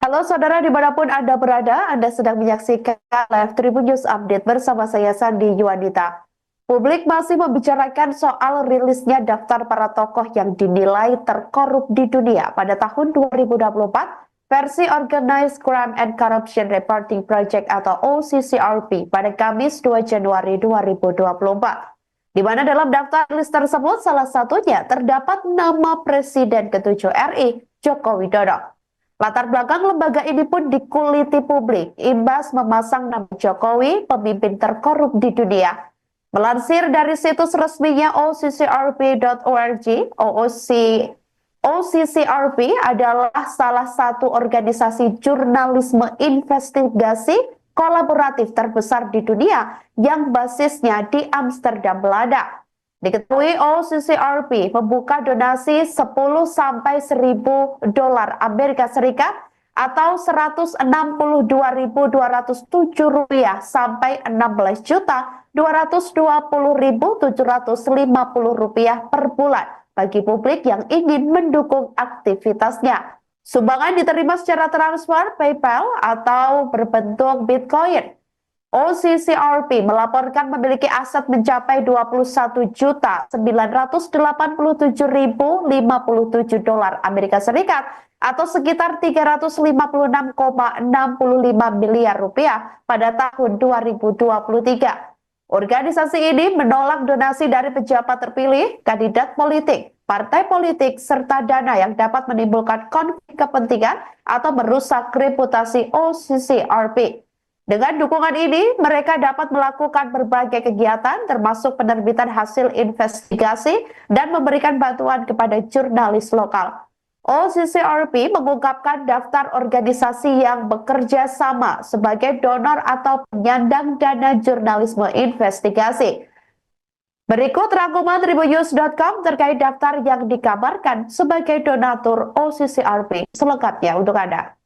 Halo saudara dimanapun Anda berada, Anda sedang menyaksikan Live Tribun News Update bersama saya Sandi Yuwanita. Publik masih membicarakan soal rilisnya daftar para tokoh yang dinilai terkorup di dunia pada tahun 2024 versi Organized Crime and Corruption Reporting Project atau OCCRP pada Kamis 2 Januari 2024. Di mana dalam daftar list tersebut salah satunya terdapat nama Presiden ke-7 RI, Joko Widodo. Latar belakang lembaga ini pun dikuliti publik, imbas memasang nama Jokowi, pemimpin terkorup di dunia. Melansir dari situs resminya OCCRP.org, OCCRP adalah salah satu organisasi jurnalisme investigasi kolaboratif terbesar di dunia yang basisnya di Amsterdam, Belanda. Diketahui OCCRP membuka donasi 10 sampai 1.000 dolar Amerika Serikat atau 162.207 rupiah sampai 16.220.750 rupiah per bulan bagi publik yang ingin mendukung aktivitasnya. Sumbangan diterima secara transfer, PayPal atau berbentuk Bitcoin. OCCRP melaporkan memiliki aset mencapai 21.987.057 dolar Amerika Serikat atau sekitar 356,65 miliar rupiah pada tahun 2023. Organisasi ini menolak donasi dari pejabat terpilih, kandidat politik, partai politik, serta dana yang dapat menimbulkan konflik kepentingan atau merusak reputasi OCCRP. Dengan dukungan ini, mereka dapat melakukan berbagai kegiatan termasuk penerbitan hasil investigasi dan memberikan bantuan kepada jurnalis lokal. OCCRP mengungkapkan daftar organisasi yang bekerja sama sebagai donor atau penyandang dana jurnalisme investigasi. Berikut rangkuman tribunnews.com terkait daftar yang dikabarkan sebagai donatur OCCRP. Selengkapnya untuk Anda.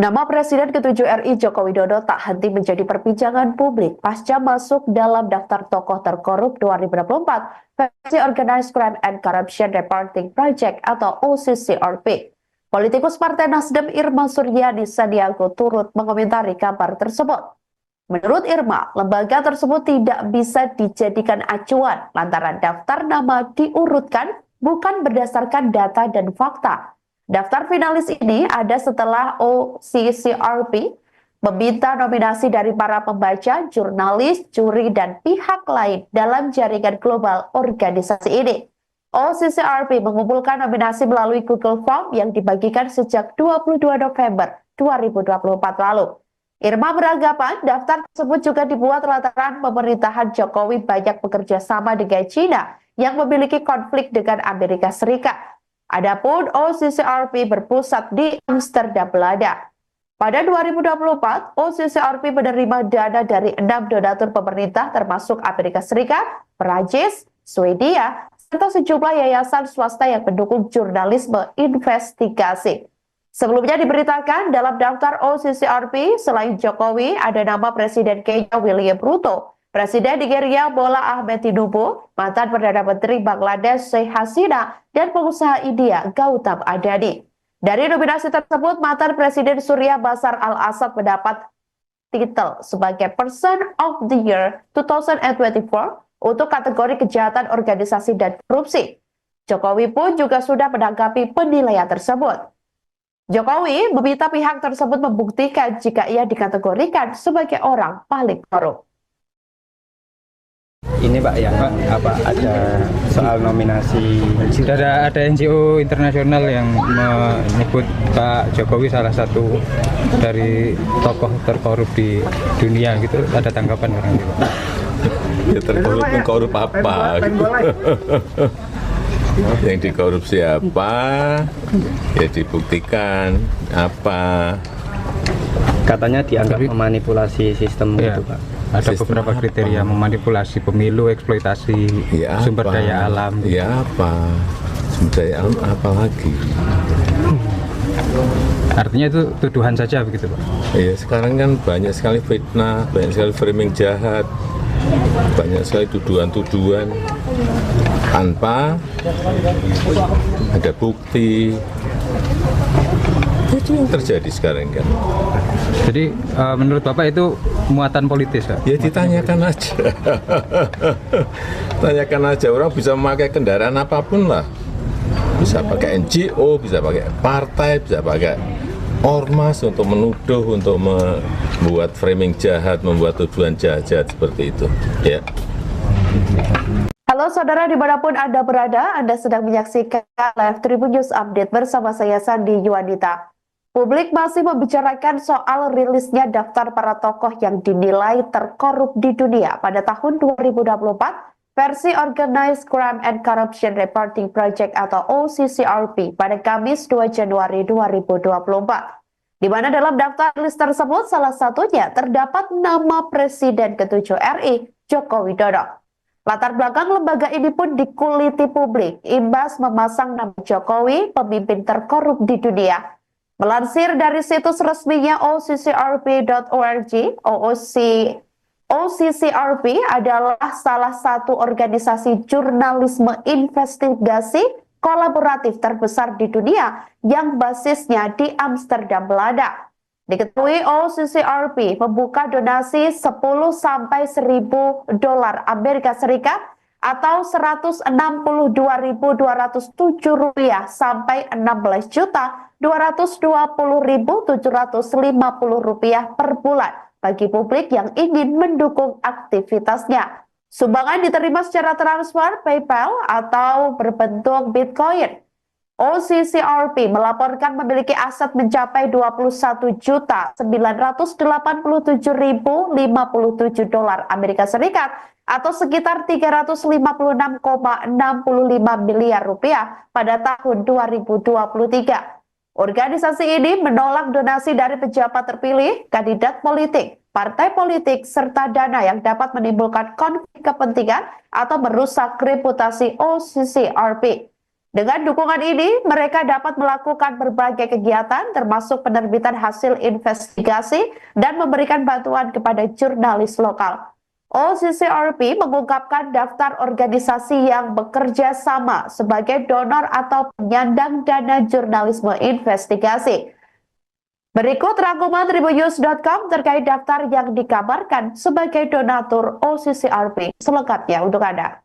Nama Presiden ke-7 RI Joko Widodo tak henti menjadi perbincangan publik pasca masuk dalam daftar tokoh terkorup 2024 versi Organized Crime and Corruption Reporting Project atau OCCRP. Politikus Partai Nasdem Irma Suryani Sandiago turut mengomentari kabar tersebut. Menurut Irma, lembaga tersebut tidak bisa dijadikan acuan lantaran daftar nama diurutkan bukan berdasarkan data dan fakta. Daftar finalis ini ada setelah OCCRP meminta nominasi dari para pembaca, jurnalis, juri, dan pihak lain dalam jaringan global organisasi ini. OCCRP mengumpulkan nominasi melalui Google Form yang dibagikan sejak 22 November 2024 lalu. Irma beranggapan daftar tersebut juga dibuat lantaran pemerintahan Jokowi banyak bekerja sama dengan China yang memiliki konflik dengan Amerika Serikat. Adapun OCCRP berpusat di Amsterdam, Belanda. Pada 2024, OCCRP menerima dana dari 6 donatur pemerintah termasuk Amerika Serikat, Perancis, Swedia, serta sejumlah yayasan swasta yang mendukung jurnalisme investigasi. Sebelumnya diberitakan dalam daftar OCCRP, selain Jokowi, ada nama Presiden Kenya William Ruto, Presiden Nigeria Bola Ahmed Tinubu, mantan Perdana Menteri Bangladesh Sheikh Hasina, dan pengusaha India Gautam Adani. Dari nominasi tersebut, mantan Presiden Surya Bashar al-Assad mendapat titel sebagai Person of the Year 2024 untuk kategori kejahatan organisasi dan korupsi. Jokowi pun juga sudah menanggapi penilaian tersebut. Jokowi meminta pihak tersebut membuktikan jika ia dikategorikan sebagai orang paling korup. Ini Pak yang ada soal nominasi, sudah ada NGO internasional yang menyebut Pak Jokowi salah satu dari tokoh terkorup di dunia gitu. Ada tanggapan orang itu? Ya terkorup apa? Yang dikorup siapa? Ya dibuktikan apa? Katanya dianggap memanipulasi sistem gitu Pak. Ada Sistem beberapa apa? kriteria memanipulasi pemilu, eksploitasi Ya sumber apa? daya alam. Ya apa? Sumber daya alam apa lagi? Artinya itu tuduhan saja begitu Pak? Ya sekarang kan banyak sekali fitnah, banyak sekali framing jahat, banyak sekali tuduhan-tuduhan tanpa ada bukti. Itu yang terjadi sekarang kan. Jadi menurut Bapak itu muatan politis Pak? Ya ditanyakan aja. Tanyakan aja, orang bisa memakai kendaraan apapun lah. Bisa pakai NGO, bisa pakai partai, bisa pakai ormas untuk menuduh, untuk membuat framing jahat, membuat tuduhan jahat-jahat seperti itu. Ya. Halo saudara dimanapun Anda berada, Anda sedang menyaksikan live Tribun News Update bersama saya Sandi Yuanita. Publik masih membicarakan soal rilisnya daftar para tokoh yang dinilai terkorup di dunia pada tahun 2024 versi Organized Crime and Corruption Reporting Project atau OCCRP pada Kamis 2 Januari 2024. Di mana dalam daftar rilis tersebut salah satunya terdapat nama Presiden ke-7 RI, Joko Widodo. Latar belakang lembaga ini pun dikuliti publik, imbas memasang nama Jokowi, pemimpin terkorup di dunia. Melansir dari situs resminya OCCRP.org, OCCRP adalah salah satu organisasi jurnalisme investigasi kolaboratif terbesar di dunia yang basisnya di Amsterdam, Belanda. Diketahui OCCRP membuka donasi 10 sampai 1.000 dolar Amerika Serikat atau 162.207 rupiah sampai 16.220.750 rupiah per bulan bagi publik yang ingin mendukung aktivitasnya. Sumbangan diterima secara transfer, PayPal atau berbentuk Bitcoin. OCCRP melaporkan memiliki aset mencapai 21.987.057 dolar Amerika Serikat atau sekitar 356,65 miliar rupiah pada tahun 2023. Organisasi ini menolak donasi dari pejabat terpilih, kandidat politik, partai politik, serta dana yang dapat menimbulkan konflik kepentingan atau merusak reputasi OCCRP. Dengan dukungan ini, mereka dapat melakukan berbagai kegiatan termasuk penerbitan hasil investigasi dan memberikan bantuan kepada jurnalis lokal. OCCRP mengungkapkan daftar organisasi yang bekerja sama sebagai donor atau penyandang dana jurnalisme investigasi. Berikut rangkuman tribunnews.com terkait daftar yang dikabarkan sebagai donatur OCCRP. Selengkapnya untuk Anda.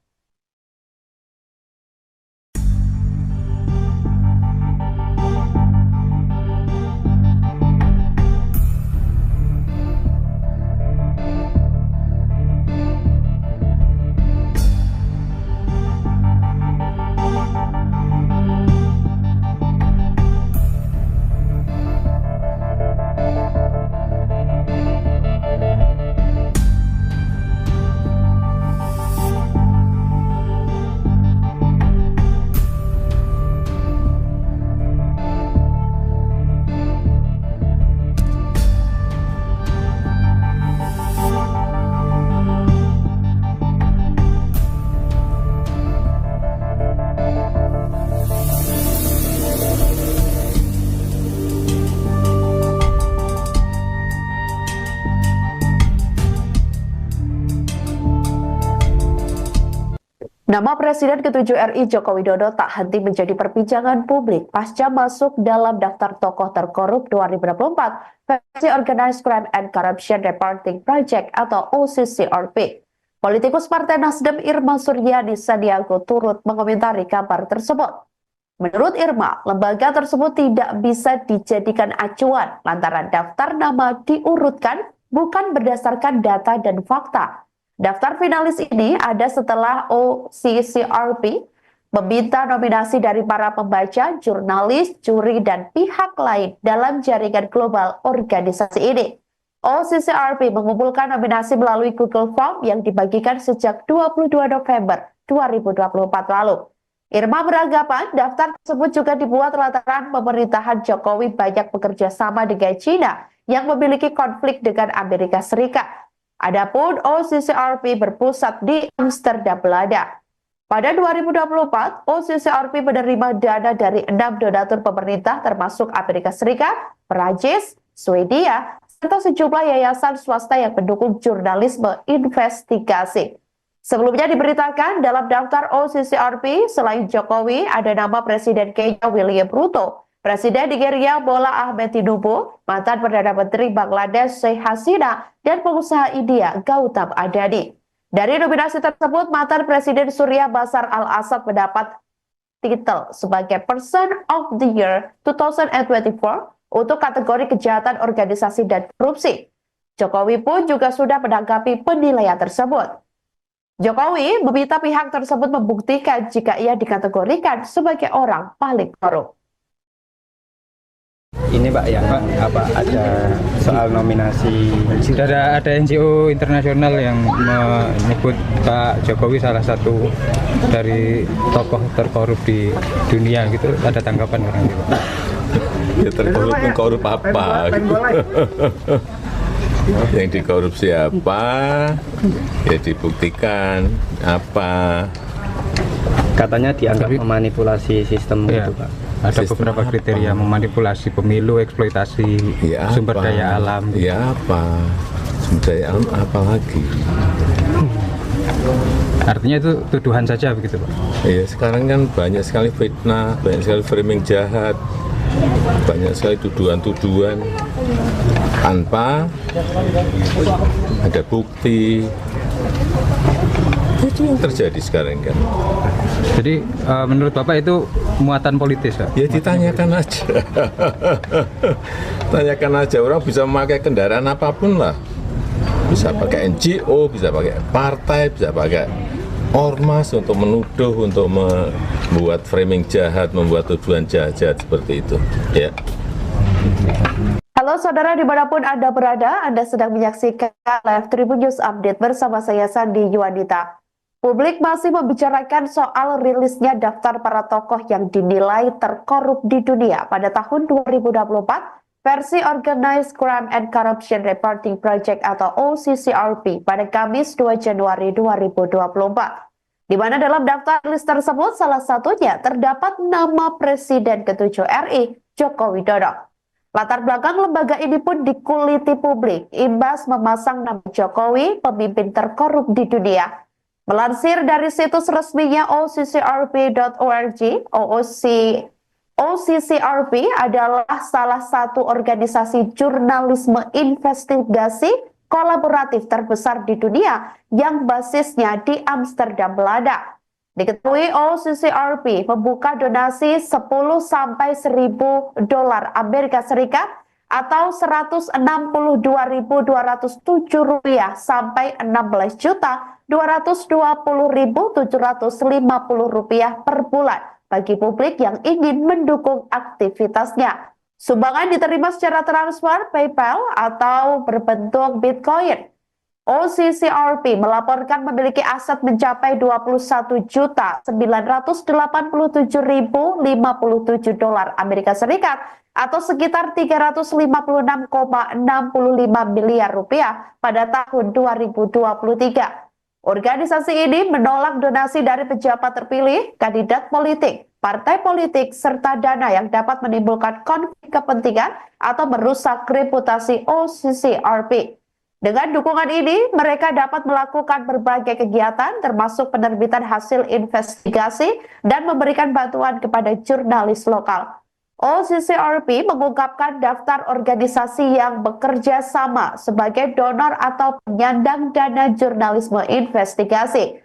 Nama Presiden ke-7 RI Joko Widodo tak henti menjadi perbincangan publik pasca masuk dalam daftar tokoh terkorup 2024 versi Organized Crime and Corruption Reporting Project atau OCCRP. Politikus Partai Nasdem Irma Suryani Sandiago turut mengomentari kabar tersebut. Menurut Irma, lembaga tersebut tidak bisa dijadikan acuan lantaran daftar nama diurutkan bukan berdasarkan data dan fakta. Daftar finalis ini ada setelah OCCRP meminta nominasi dari para pembaca, jurnalis, juri, dan pihak lain dalam jaringan global organisasi ini. OCCRP mengumpulkan nominasi melalui Google Form yang dibagikan sejak 22 November 2024 lalu. Irma beranggapan daftar tersebut juga dibuat lantaran pemerintahan Jokowi banyak bekerja sama dengan China yang memiliki konflik dengan Amerika Serikat. Adapun OCCRP berpusat di Amsterdam, Belanda. Pada 2024, OCCRP menerima dana dari 6 donatur pemerintah termasuk Amerika Serikat, Perancis, Swedia, serta sejumlah yayasan swasta yang mendukung jurnalisme investigasi. Sebelumnya diberitakan dalam daftar OCCRP, selain Jokowi, ada nama Presiden Kenya William Ruto, Presiden Nigeria Bola Ahmed Tinubu, mantan Perdana Menteri Bangladesh Sheikh Hasina, dan pengusaha India Gautam Adani. Dari nominasi tersebut, mantan Presiden Surya Bashar al-Assad mendapat titel sebagai Person of the Year 2024 untuk kategori kejahatan organisasi dan korupsi. Jokowi pun juga sudah menanggapi penilaian tersebut. Jokowi meminta pihak tersebut membuktikan jika ia dikategorikan sebagai orang paling korup. Ini Pak yang ada soal nominasi, ada NGO internasional yang menyebut Pak Jokowi salah satu dari tokoh terkorup di dunia gitu. Ada tanggapan orang itu? Ya terkorup apa? Yang dikorupsi apa, ya dibuktikan apa. Katanya dianggap memanipulasi sistem Ya, itu Pak. ada Sistem beberapa apa? kriteria memanipulasi pemilu, eksploitasi Ya sumber apa? daya alam. Ya apa? Sumber daya alam apa lagi? Artinya itu tuduhan saja begitu Pak? Ya sekarang kan banyak sekali fitnah, banyak sekali framing jahat, banyak sekali tuduhan-tuduhan tanpa ada bukti. Itu yang terjadi sekarang kan. Jadi menurut Bapak itu muatan politis Pak? Ya ditanyakan aja. Tanyakan aja, orang bisa memakai kendaraan apapun lah. Bisa pakai NGO, bisa pakai partai, bisa pakai ormas untuk menuduh, untuk membuat framing jahat, membuat tuduhan jahat seperti itu. Ya. Halo saudara dimanapun Anda berada, Anda sedang menyaksikan Live Tribun News Update bersama saya Sandi Yuwanita. Publik masih membicarakan soal rilisnya daftar para tokoh yang dinilai terkorup di dunia pada tahun 2024 versi Organized Crime and Corruption Reporting Project atau OCCRP pada Kamis 2 Januari 2024. Di mana dalam daftar rilis tersebut salah satunya terdapat nama Presiden ke-7 RI, Joko Widodo. Latar belakang lembaga ini pun dikuliti publik, imbas memasang nama Jokowi, pemimpin terkorup di dunia. Melansir dari situs resminya OCCRP.org, OCCRP adalah salah satu organisasi jurnalisme investigasi kolaboratif terbesar di dunia yang basisnya di Amsterdam, Belanda. Diketahui OCCRP membuka donasi 10 sampai 1.000 dolar Amerika Serikat atau 162.207 rupiah sampai 16.220.750 rupiah per bulan bagi publik yang ingin mendukung aktivitasnya. Sumbangan diterima secara transfer, PayPal atau berbentuk Bitcoin. OCCRP melaporkan memiliki aset mencapai 21.987.057 dolar Amerika Serikat atau sekitar 356,65 miliar rupiah pada tahun 2023. Organisasi ini menolak donasi dari pejabat terpilih, kandidat politik, partai politik, serta dana yang dapat menimbulkan konflik kepentingan atau merusak reputasi OCCRP. Dengan dukungan ini, mereka dapat melakukan berbagai kegiatan termasuk penerbitan hasil investigasi dan memberikan bantuan kepada jurnalis lokal. OCCRP mengungkapkan daftar organisasi yang bekerja sama sebagai donor atau penyandang dana jurnalisme investigasi.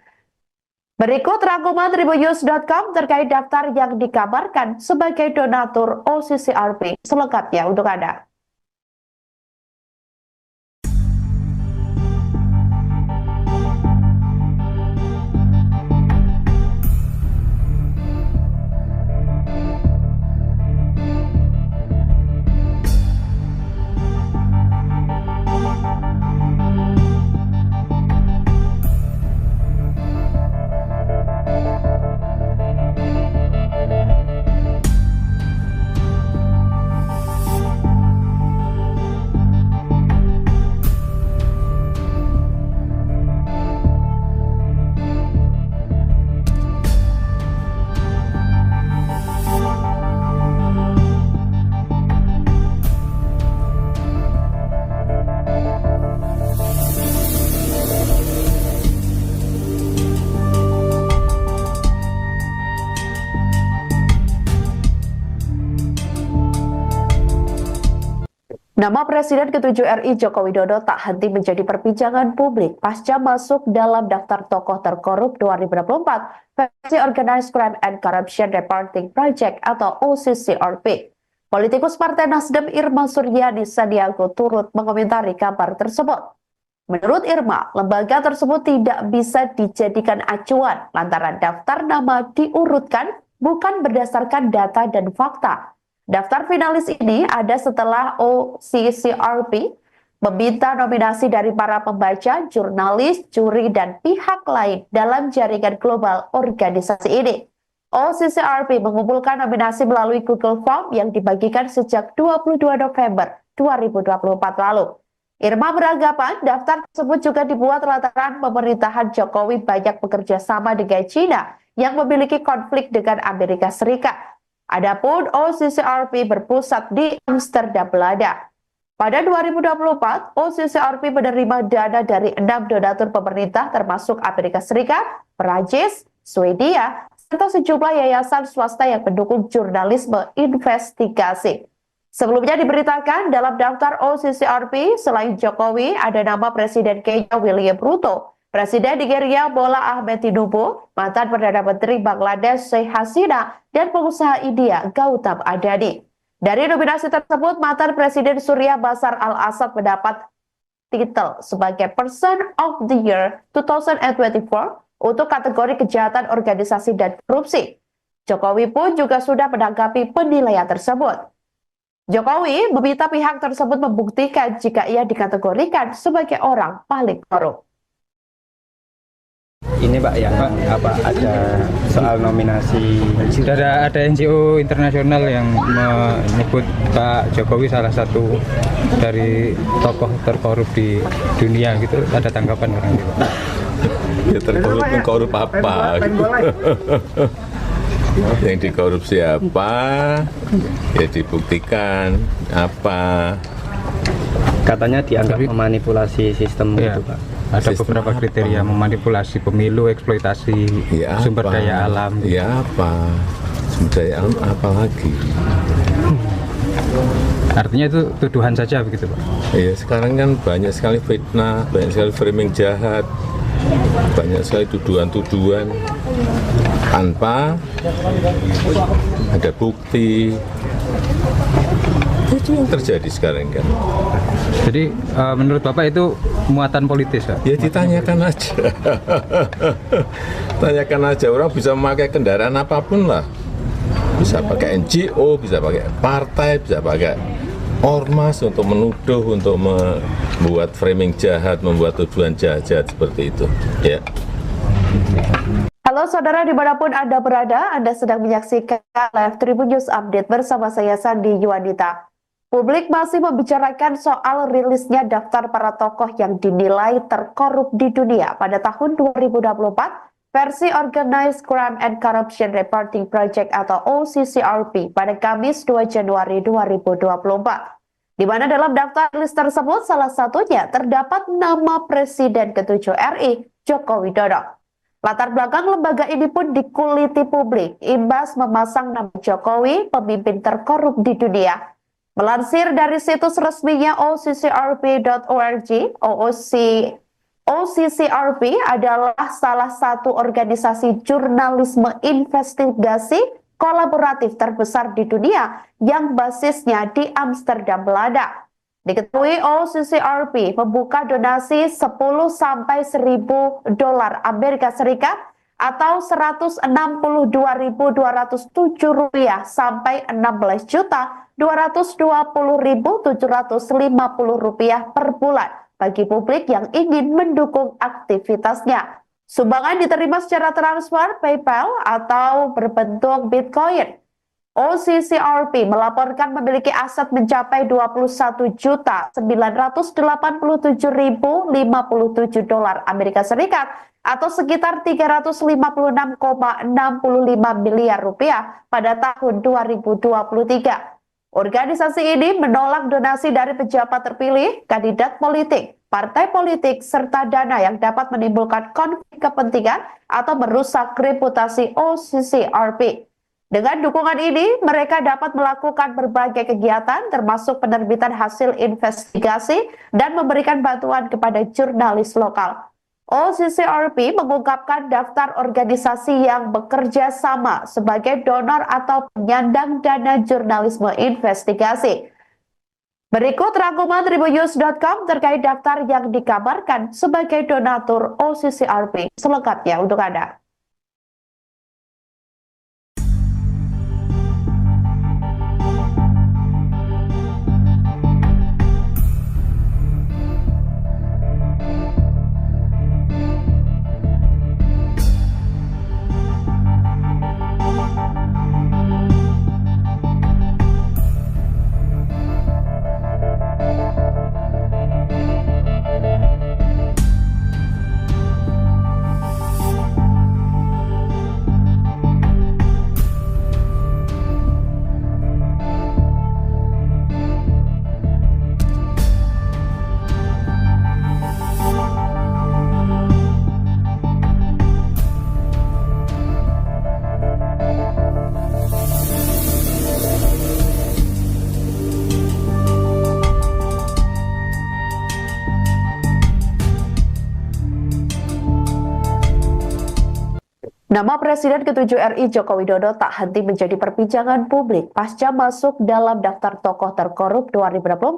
Berikut rangkuman tribunnews.com terkait daftar yang dikabarkan sebagai donatur OCCRP. Selengkapnya untuk Anda. Nama Presiden ke-7 RI Joko Widodo tak henti menjadi perbincangan publik pasca masuk dalam daftar tokoh terkorup 2024 versi Organized Crime and Corruption Reporting Project atau OCCRP. Politikus Partai Nasdem Irma Suryani Sandiago turut mengomentari kabar tersebut. Menurut Irma, lembaga tersebut tidak bisa dijadikan acuan lantaran daftar nama diurutkan bukan berdasarkan data dan fakta. Daftar finalis ini ada setelah OCCRP meminta nominasi dari para pembaca, jurnalis, juri, dan pihak lain dalam jaringan global organisasi ini. OCCRP mengumpulkan nominasi melalui Google Form yang dibagikan sejak 22 November 2024 lalu. Irma beranggapan daftar tersebut juga dibuat lantaran pemerintahan Jokowi banyak bekerja sama dengan China yang memiliki konflik dengan Amerika Serikat. Adapun OCCRP berpusat di Amsterdam, Belanda. Pada 2024, OCCRP menerima dana dari 6 donatur pemerintah termasuk Amerika Serikat, Perancis, Swedia, serta sejumlah yayasan swasta yang mendukung jurnalisme investigasi. Sebelumnya diberitakan dalam daftar OCCRP, selain Jokowi, ada nama Presiden Kenya William Ruto, Presiden Nigeria Bola Ahmed Tinubu, mantan Perdana Menteri Bangladesh Sheikh Hasina, dan pengusaha India Gautam Adani. Dari nominasi tersebut, mantan Presiden Surya Bashar al-Assad mendapat titel sebagai Person of the Year 2024 untuk kategori kejahatan organisasi dan korupsi. Jokowi pun juga sudah menanggapi penilaian tersebut. Jokowi meminta pihak tersebut membuktikan jika ia dikategorikan sebagai orang paling korup. Ini Pak yang ada soal nominasi. Sudah ada NGO internasional yang menyebut Pak Jokowi salah satu dari tokoh terkorup di dunia gitu. Ada tanggapan orang itu? Ya terkorup korup apa? Yang dikorupsi apa? Ya dibuktikan apa? Katanya dianggap memanipulasi sistem Ya. itu Pak. Ada Sistem beberapa apa? kriteria memanipulasi pemilu, eksploitasi Ya sumber apa? daya alam. Ya apa? Sumber daya alam apa lagi? Artinya itu tuduhan saja begitu Pak? Ya sekarang kan banyak sekali fitnah, banyak sekali framing jahat, banyak sekali tuduhan-tuduhan tanpa ada bukti. Itu yang terjadi sekarang kan. Jadi menurut Bapak itu muatan politis Pak? Ya ditanyakan aja. Tanyakan aja, orang bisa memakai kendaraan apapun lah. Bisa pakai NGO, bisa pakai partai, bisa pakai ormas untuk menuduh, untuk membuat framing jahat, membuat tuduhan jahat seperti itu. Ya. Halo saudara dimanapun Anda berada, Anda sedang menyaksikan live Tribun News Update bersama saya Sandi Yuwanita. Publik masih membicarakan soal rilisnya daftar para tokoh yang dinilai terkorup di dunia pada tahun 2024 versi Organized Crime and Corruption Reporting Project atau OCCRP pada Kamis 2 Januari 2024. Di mana dalam daftar rilis tersebut salah satunya terdapat nama Presiden ke-7 RI Joko Widodo. Latar belakang lembaga ini pun dikuliti publik, imbas memasang nama Jokowi, pemimpin terkorup di dunia. Melansir dari situs resminya OCCRP.org, OCCRP adalah salah satu organisasi jurnalisme investigasi kolaboratif terbesar di dunia yang basisnya di Amsterdam, Belanda. Diketahui OCCRP membuka donasi 10 sampai 1.000 dolar Amerika Serikat atau 162.207 rupiah sampai 16.220.750 rupiah per bulan bagi publik yang ingin mendukung aktivitasnya. Sumbangan diterima secara transfer, PayPal, atau berbentuk Bitcoin. OCCRP melaporkan memiliki aset mencapai 21.987.057 dolar Amerika Serikat atau sekitar 356,65 miliar rupiah pada tahun 2023. Organisasi ini menolak donasi dari pejabat terpilih, kandidat politik, partai politik, serta dana yang dapat menimbulkan konflik kepentingan atau merusak reputasi OCCRP. Dengan dukungan ini, mereka dapat melakukan berbagai kegiatan termasuk penerbitan hasil investigasi dan memberikan bantuan kepada jurnalis lokal. OCCRP mengungkapkan daftar organisasi yang bekerja sama sebagai donor atau penyandang dana jurnalisme investigasi. Berikut rangkuman tribunnews.com terkait daftar yang dikabarkan sebagai donatur OCCRP. Selengkapnya untuk Anda. Nama Presiden ke-7 RI Joko Widodo tak henti menjadi perbincangan publik pasca masuk dalam daftar tokoh terkorup 2024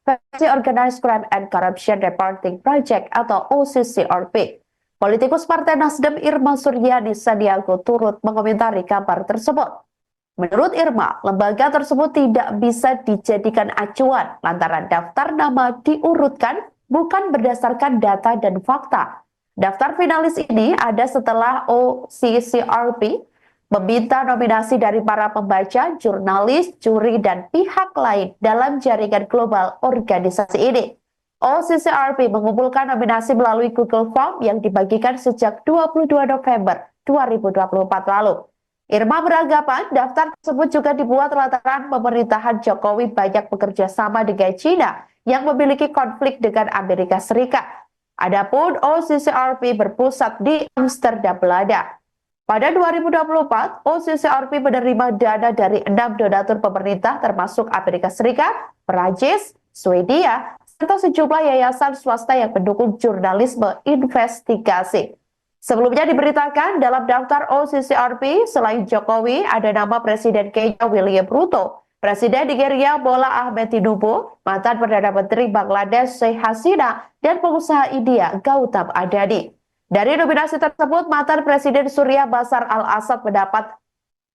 versi Organized Crime and Corruption Reporting Project atau OCCRP. Politikus Partai Nasdem Irma Suryani Sandiago turut mengomentari kabar tersebut. Menurut Irma, lembaga tersebut tidak bisa dijadikan acuan lantaran daftar nama diurutkan bukan berdasarkan data dan fakta. Daftar finalis ini ada setelah OCCRP meminta nominasi dari para pembaca, jurnalis, juri, dan pihak lain dalam jaringan global organisasi ini. OCCRP mengumpulkan nominasi melalui Google Form yang dibagikan sejak 22 November 2024 lalu. Irma beranggapan daftar tersebut juga dibuat lantaran pemerintahan Jokowi banyak bekerja sama dengan China yang memiliki konflik dengan Amerika Serikat. Adapun OCCRP berpusat di Amsterdam, Belanda. Pada 2024, OCCRP menerima dana dari 6 donatur pemerintah termasuk Amerika Serikat, Perancis, Swedia, serta sejumlah yayasan swasta yang mendukung jurnalisme investigasi. Sebelumnya diberitakan dalam daftar OCCRP, selain Jokowi, ada nama Presiden Kenya William Ruto, Presiden Nigeria Bola Ahmed Tinubu, mantan Perdana Menteri Bangladesh Sheikh Hasina, dan pengusaha India Gautam Adani. Dari nominasi tersebut, mantan Presiden Suriah Bashar al-Assad mendapat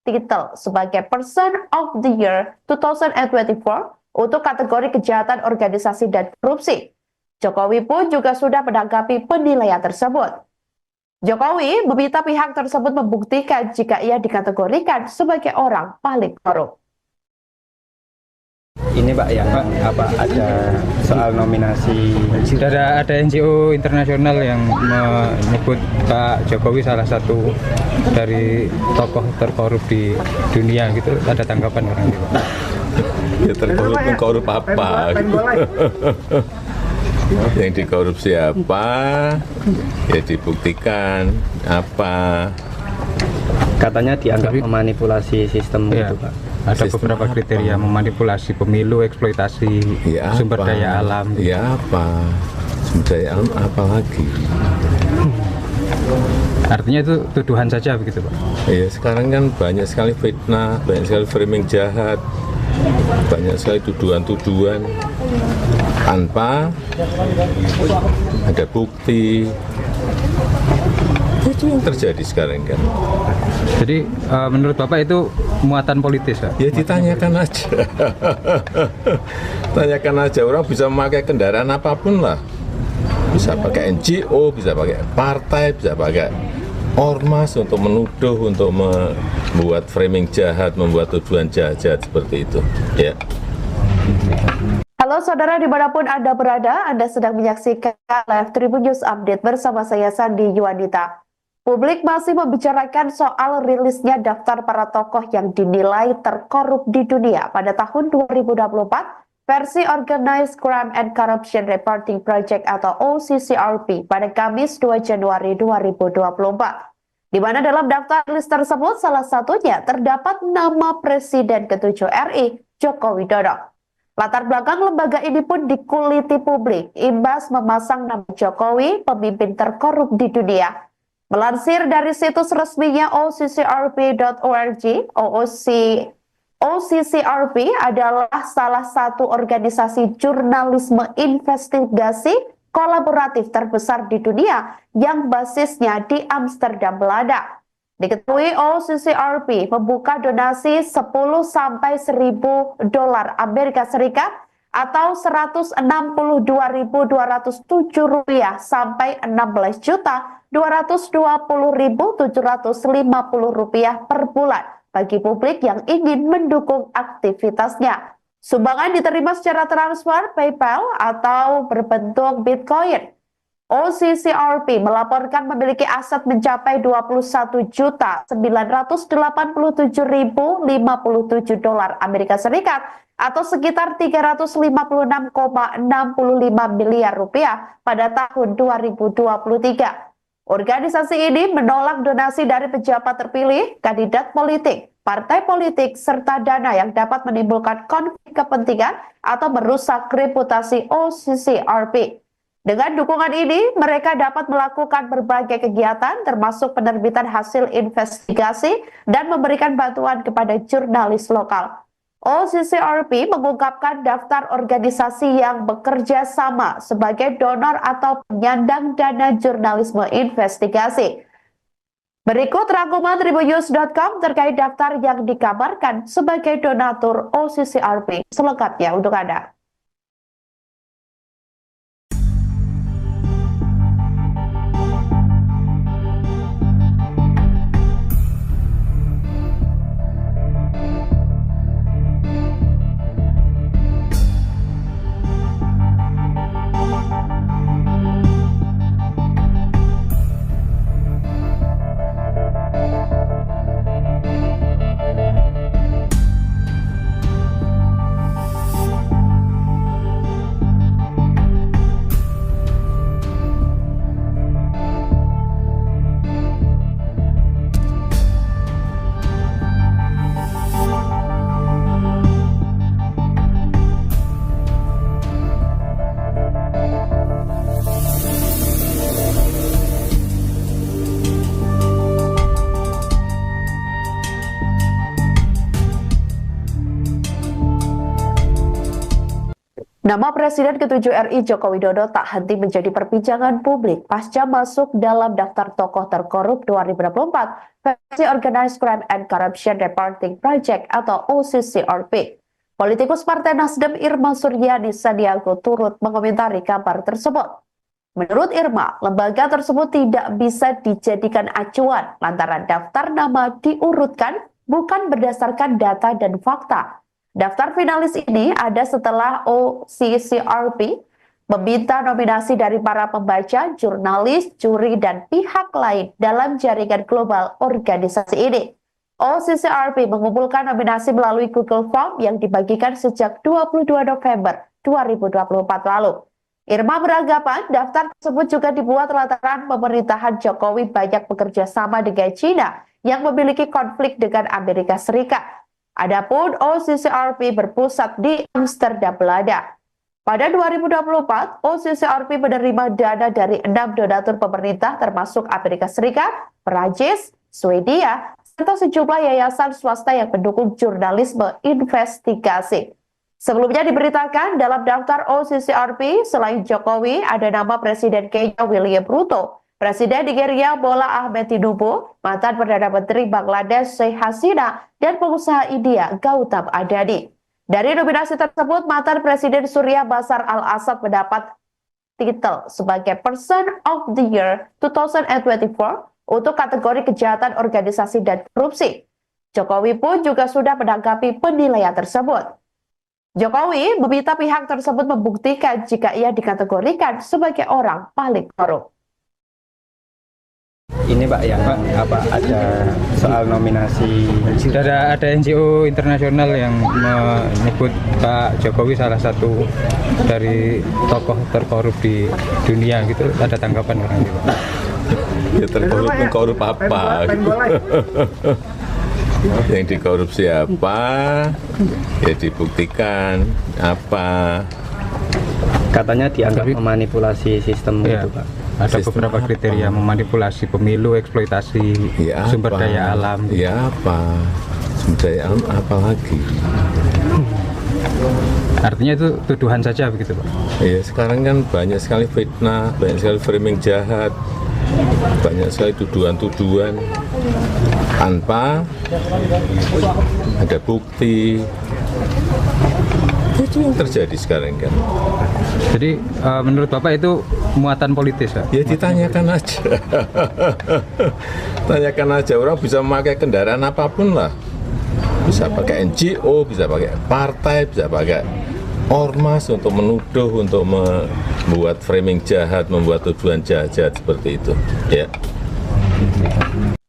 titel sebagai Person of the Year 2024 untuk kategori kejahatan organisasi dan korupsi. Jokowi pun juga sudah menanggapi penilaian tersebut. Jokowi meminta pihak tersebut membuktikan jika ia dikategorikan sebagai orang paling korup. Ini Pak yang ada soal nominasi. Sudah ada NGO internasional yang menyebut Pak Jokowi salah satu dari tokoh terkorup di dunia gitu. Ada tanggapan orang itu? Ya terkorup apa? Yang dikorupsi apa? Ya dibuktikan apa? Katanya dianggap memanipulasi sistem Ya. gitu Pak. Ada Sistem beberapa apa? kriteria memanipulasi pemilu, eksploitasi Ya sumber apa? daya alam. Ya apa? Sumber daya alam apa lagi? Artinya itu tuduhan saja begitu Pak? Ya, sekarang kan banyak sekali fitnah, banyak sekali framing jahat, banyak sekali tuduhan-tuduhan tanpa ada bukti. Itu yang terjadi sekarang kan. Jadi menurut Bapak itu muatan politis Pak? Ya ditanyakan aja. Tanyakan aja, orang bisa memakai kendaraan apapun lah. Bisa pakai NGO, bisa pakai partai, bisa pakai ormas untuk menuduh, untuk membuat framing jahat, membuat tuduhan jahat-jahat seperti itu. Ya. Halo saudara dimanapun Anda berada, Anda sedang menyaksikan Live Tribun News Update bersama saya Sandi Yuwanita. Publik masih membicarakan soal rilisnya daftar para tokoh yang dinilai terkorup di dunia pada tahun 2024 versi Organized Crime and Corruption Reporting Project atau OCCRP pada Kamis 2 Januari 2024. Di mana dalam daftar rilis tersebut salah satunya terdapat nama Presiden ke-7 RI, Joko Widodo. Latar belakang lembaga ini pun dikuliti publik, imbas memasang nama Jokowi, pemimpin terkorup di dunia. Melansir dari situs resminya OCCRP.org, OCCRP adalah salah satu organisasi jurnalisme investigasi kolaboratif terbesar di dunia yang basisnya di Amsterdam, Belanda. Diketahui OCCRP membuka donasi 10 sampai 1.000 dolar Amerika Serikat atau 162.207 rupiah sampai 16.220.750 rupiah per bulan bagi publik yang ingin mendukung aktivitasnya. Sumbangan diterima secara transfer, PayPal, atau berbentuk Bitcoin. OCCRP melaporkan memiliki aset mencapai 21.987.057 dolar Amerika Serikat atau sekitar 356,65 miliar rupiah pada tahun 2023. Organisasi ini menolak donasi dari pejabat terpilih, kandidat politik, partai politik, serta dana yang dapat menimbulkan konflik kepentingan atau merusak reputasi OCCRP. Dengan dukungan ini, mereka dapat melakukan berbagai kegiatan termasuk penerbitan hasil investigasi dan memberikan bantuan kepada jurnalis lokal. OCCRP mengungkapkan daftar organisasi yang bekerja sama sebagai donor atau penyandang dana jurnalisme investigasi. Berikut rangkuman tribunnews.com terkait daftar yang dikabarkan sebagai donatur OCCRP. Selengkapnya untuk Anda. Nama Presiden ke-7 RI Joko Widodo tak henti menjadi perbincangan publik pasca masuk dalam daftar tokoh terkorup 2024 versi Organized Crime and Corruption Reporting Project atau OCCRP. Politikus Partai Nasdem Irma Suryani Sandiago turut mengomentari kabar tersebut. Menurut Irma, lembaga tersebut tidak bisa dijadikan acuan lantaran daftar nama diurutkan bukan berdasarkan data dan fakta. Daftar finalis ini ada setelah OCCRP meminta nominasi dari para pembaca, jurnalis, juri, dan pihak lain dalam jaringan global organisasi ini. OCCRP mengumpulkan nominasi melalui Google Form yang dibagikan sejak 22 November 2024 lalu. Irma beranggapan daftar tersebut juga dibuat lantaran pemerintahan Jokowi banyak bekerja sama dengan China yang memiliki konflik dengan Amerika Serikat. Adapun OCCRP berpusat di Amsterdam, Belanda. Pada 2024, OCCRP menerima dana dari 6 donatur pemerintah termasuk Amerika Serikat, Perancis, Swedia, serta sejumlah yayasan swasta yang mendukung jurnalisme investigasi. Sebelumnya diberitakan dalam daftar OCCRP, selain Jokowi, ada nama Presiden Kenya William Ruto, Presiden Nigeria Bola Ahmed Tinubu, mantan Perdana Menteri Bangladesh Sheikh Hasina, dan pengusaha India Gautam Adani. Dari nominasi tersebut, mantan Presiden Suriah Bashar al-Assad mendapat titel sebagai Person of the Year 2024 untuk kategori kejahatan organisasi dan korupsi. Jokowi pun juga sudah menanggapi penilaian tersebut. Jokowi meminta pihak tersebut membuktikan jika ia dikategorikan sebagai orang paling korup. Ini Pak ya, ada soal nominasi. Sudah ada NGO internasional yang menyebut Pak Jokowi salah satu dari tokoh terkorup di dunia gitu. Ada tanggapan orang itu, Pak? Ya terkorup apa? Yang dikorupsi apa? Ya dibuktikan apa? Katanya dianggap memanipulasi sistem Ya, itu Pak. ada Sistem beberapa apa? kriteria memanipulasi pemilu, eksploitasi Ya sumber apa? daya alam. Ya apa? Sumber daya alam apa lagi? Artinya itu tuduhan saja begitu, Pak? Ya sekarang kan banyak sekali fitnah, banyak sekali framing jahat, banyak sekali tuduhan-tuduhan tanpa ada bukti. Itu yang terjadi sekarang kan. Jadi menurut Bapak itu muatan politis, Pak? Ya ditanyakan aja. Tanyakan aja, orang bisa memakai kendaraan apapun lah. Bisa pakai NGO, bisa pakai partai, bisa pakai ormas untuk menuduh, untuk membuat framing jahat, membuat tuduhan jahat seperti itu. Ya.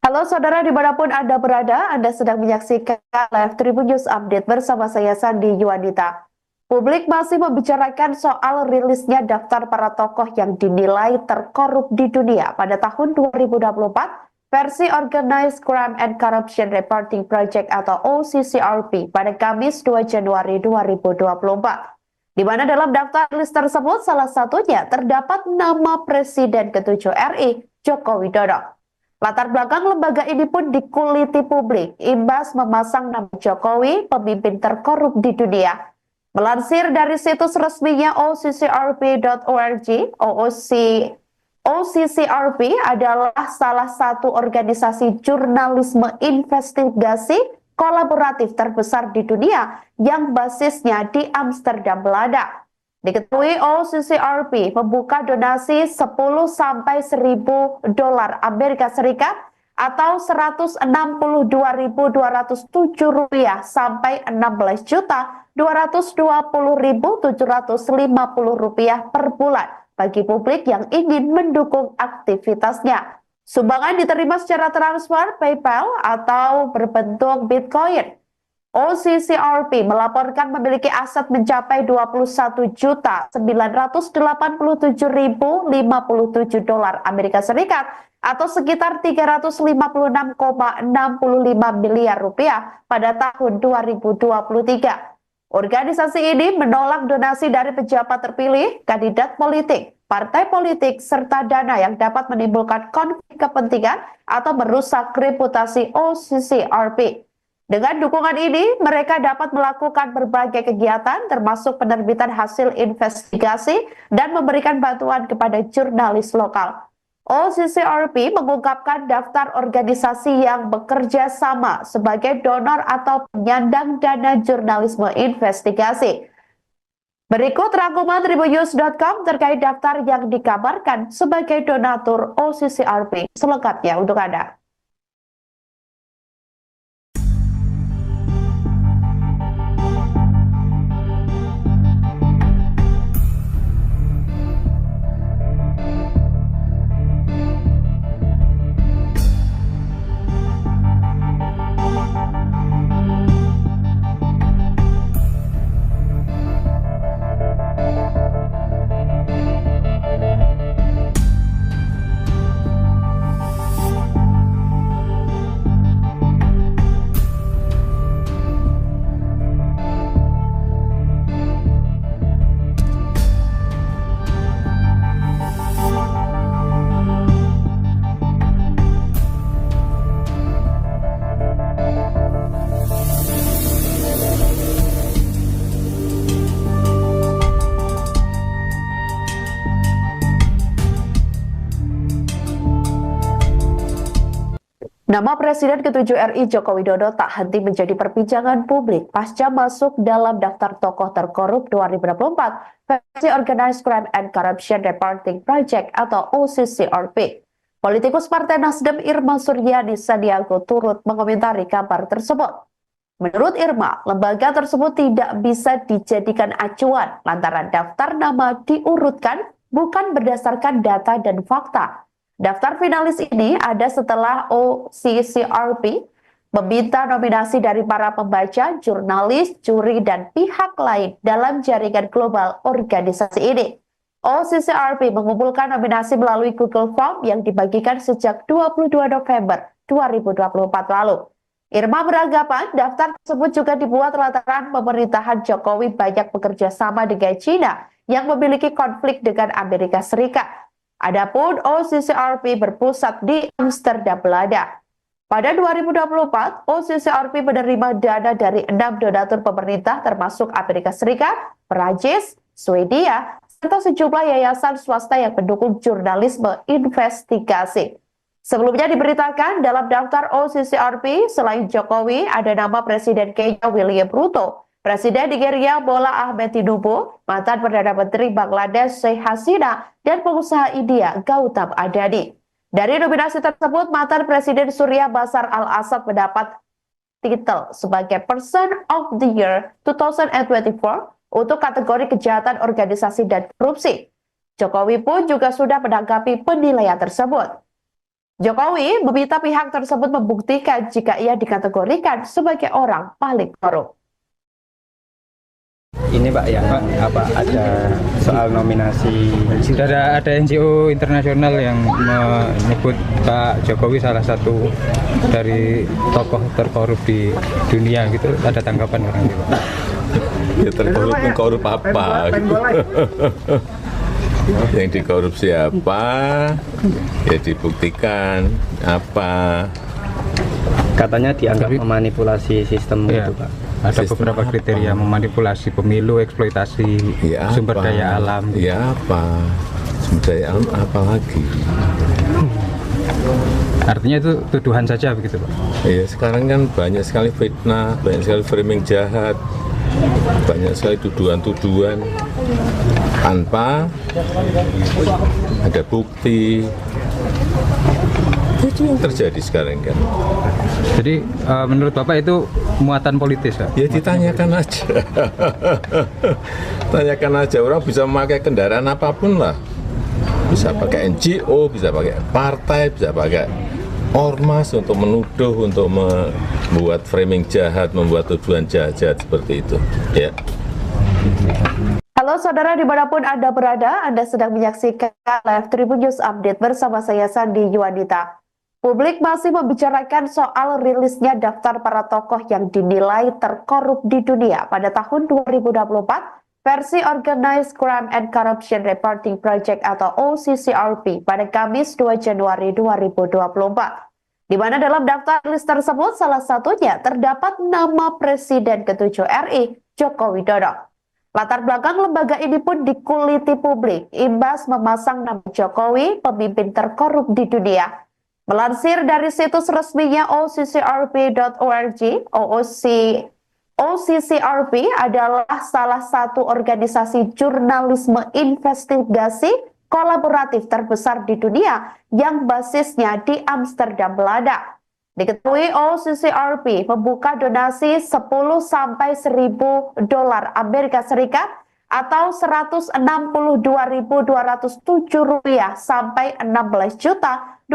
Halo saudara dimanapun Anda berada, Anda sedang menyaksikan live Tribun News Update bersama saya Sandi Yuwanita. Publik masih membicarakan soal rilisnya daftar para tokoh yang dinilai terkorup di dunia pada tahun 2024 versi Organized Crime and Corruption Reporting Project atau OCCRP pada Kamis 2 Januari 2024. Di mana dalam daftar rilis tersebut salah satunya terdapat nama Presiden ke-7 RI, Joko Widodo. Latar belakang lembaga ini pun dikuliti publik, imbas memasang nama Jokowi, pemimpin terkorup di dunia. Melansir dari situs resminya OCCRP.org, OCCRP adalah salah satu organisasi jurnalisme investigasi kolaboratif terbesar di dunia yang basisnya di Amsterdam, Belanda. Diketahui OCCRP membuka donasi 10 sampai 1.000 dolar Amerika Serikat atau 162.207 rupiah sampai 16.220.750 rupiah per bulan bagi publik yang ingin mendukung aktivitasnya. Sumbangan diterima secara transfer, PayPal atau berbentuk Bitcoin. OCCRP melaporkan memiliki aset mencapai 21.987.057 dolar Amerika Serikat atau sekitar 356,65 miliar rupiah pada tahun 2023. Organisasi ini menolak donasi dari pejabat terpilih, kandidat politik, partai politik, serta dana yang dapat menimbulkan konflik kepentingan atau merusak reputasi OCCRP. Dengan dukungan ini, mereka dapat melakukan berbagai kegiatan termasuk penerbitan hasil investigasi dan memberikan bantuan kepada jurnalis lokal. OCCRP mengungkapkan daftar organisasi yang bekerja sama sebagai donor atau penyandang dana jurnalisme investigasi. Berikut rangkuman tribunnews.com terkait daftar yang dikabarkan sebagai donatur OCCRP. Selengkapnya untuk Anda. Nama Presiden ke-7 RI Joko Widodo tak henti menjadi perbincangan publik pasca masuk dalam daftar tokoh terkorup 2024 versi Organized Crime and Corruption Reporting Project atau OCCRP. Politikus Partai Nasdem Irma Suryani Sandiago turut mengomentari kabar tersebut. Menurut Irma, lembaga tersebut tidak bisa dijadikan acuan lantaran daftar nama diurutkan bukan berdasarkan data dan fakta. Daftar finalis ini ada setelah OCCRP meminta nominasi dari para pembaca, jurnalis, juri, dan pihak lain dalam jaringan global organisasi ini. OCCRP mengumpulkan nominasi melalui Google Form yang dibagikan sejak 22 November 2024 lalu. Irma beranggapan daftar tersebut juga dibuat lantaran pemerintahan Jokowi banyak bekerja sama dengan China yang memiliki konflik dengan Amerika Serikat. Adapun OCCRP berpusat di Amsterdam, Belanda. Pada 2024, OCCRP menerima dana dari 6 donatur pemerintah termasuk Amerika Serikat, Perancis, Swedia, serta sejumlah yayasan swasta yang mendukung jurnalisme investigasi. Sebelumnya diberitakan dalam daftar OCCRP, selain Jokowi, ada nama Presiden Kenya William Ruto, Presiden Nigeria Bola Ahmed Tinubu, mantan Perdana Menteri Bangladesh Sheikh Hasina, dan pengusaha India Gautam Adani. Dari nominasi tersebut, mantan Presiden Surya Bashar al-Assad mendapat titel sebagai Person of the Year 2024 untuk kategori kejahatan organisasi dan korupsi. Jokowi pun juga sudah menanggapi penilaian tersebut. Jokowi meminta pihak tersebut membuktikan jika ia dikategorikan sebagai orang paling korup. Ini Pak yang ada soal nominasi. Sudah ada NGO internasional yang menyebut Pak Jokowi salah satu dari tokoh terkorup di dunia gitu. Ada tanggapan orang itu, Pak? Ya terkorup korup apa? Yang dikorupsi apa? Ya dibuktikan apa? Katanya dianggap memanipulasi sistem Ya, gitu Pak. ada Sistem beberapa apa? kriteria memanipulasi pemilu, eksploitasi Ya sumber apa? daya alam. Ya apa? Sumber daya alam apa lagi? Artinya itu tuduhan saja begitu, Pak? Ya sekarang kan banyak sekali fitnah, banyak sekali framing jahat, banyak sekali tuduhan-tuduhan tanpa ada bukti. Itu yang terjadi sekarang kan. Jadi menurut Bapak itu muatan politis, Pak? Ya ditanyakan aja. Tanyakan aja, orang bisa memakai kendaraan apapun lah. Bisa pakai NGO, bisa pakai partai, bisa pakai ormas untuk menuduh, untuk membuat framing jahat, membuat tuduhan jahat-jahat seperti itu. Ya. Halo saudara dimanapun Anda berada, Anda sedang menyaksikan Live Tribun News Update bersama saya Sandi Yuwanita. Publik masih membicarakan soal rilisnya daftar para tokoh yang dinilai terkorup di dunia pada tahun 2024 versi Organized Crime and Corruption Reporting Project atau OCCRP pada Kamis 2 Januari 2024. Di mana dalam daftar list tersebut salah satunya terdapat nama Presiden ke-7 RI Joko Widodo. Latar belakang lembaga ini pun dikuliti publik, imbas memasang nama Jokowi, pemimpin terkorup di dunia. Melansir dari situs resminya OCCRP.org, OCCRP adalah salah satu organisasi jurnalisme investigasi kolaboratif terbesar di dunia yang basisnya di Amsterdam, Belanda. Diketahui OCCRP membuka donasi 10 sampai 1.000 dolar Amerika Serikat atau 162.207 rupiah sampai 16.220.750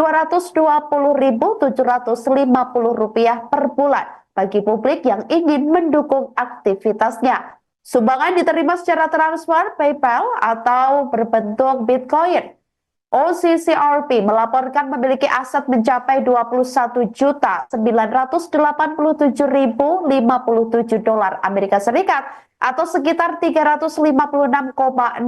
rupiah per bulan bagi publik yang ingin mendukung aktivitasnya. Sumbangan diterima secara transfer, PayPal atau berbentuk Bitcoin. OCCRP melaporkan memiliki aset mencapai 21.987.057 dolar Amerika Serikat atau sekitar 356,65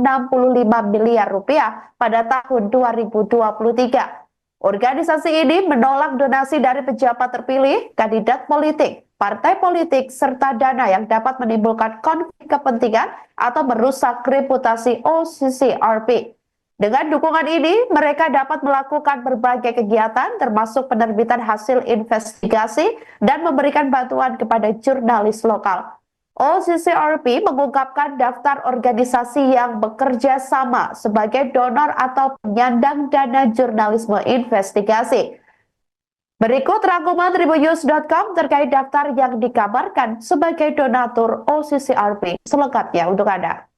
miliar rupiah pada tahun 2023. Organisasi ini menolak donasi dari pejabat terpilih, kandidat politik, partai politik, serta dana yang dapat menimbulkan konflik kepentingan atau merusak reputasi OCCRP. Dengan dukungan ini, mereka dapat melakukan berbagai kegiatan termasuk penerbitan hasil investigasi dan memberikan bantuan kepada jurnalis lokal. OCCRP mengungkapkan daftar organisasi yang bekerja sama sebagai donor atau penyandang dana jurnalisme investigasi. Berikut rangkuman tribunnews.com terkait daftar yang dikabarkan sebagai donatur OCCRP. Selengkapnya untuk Anda.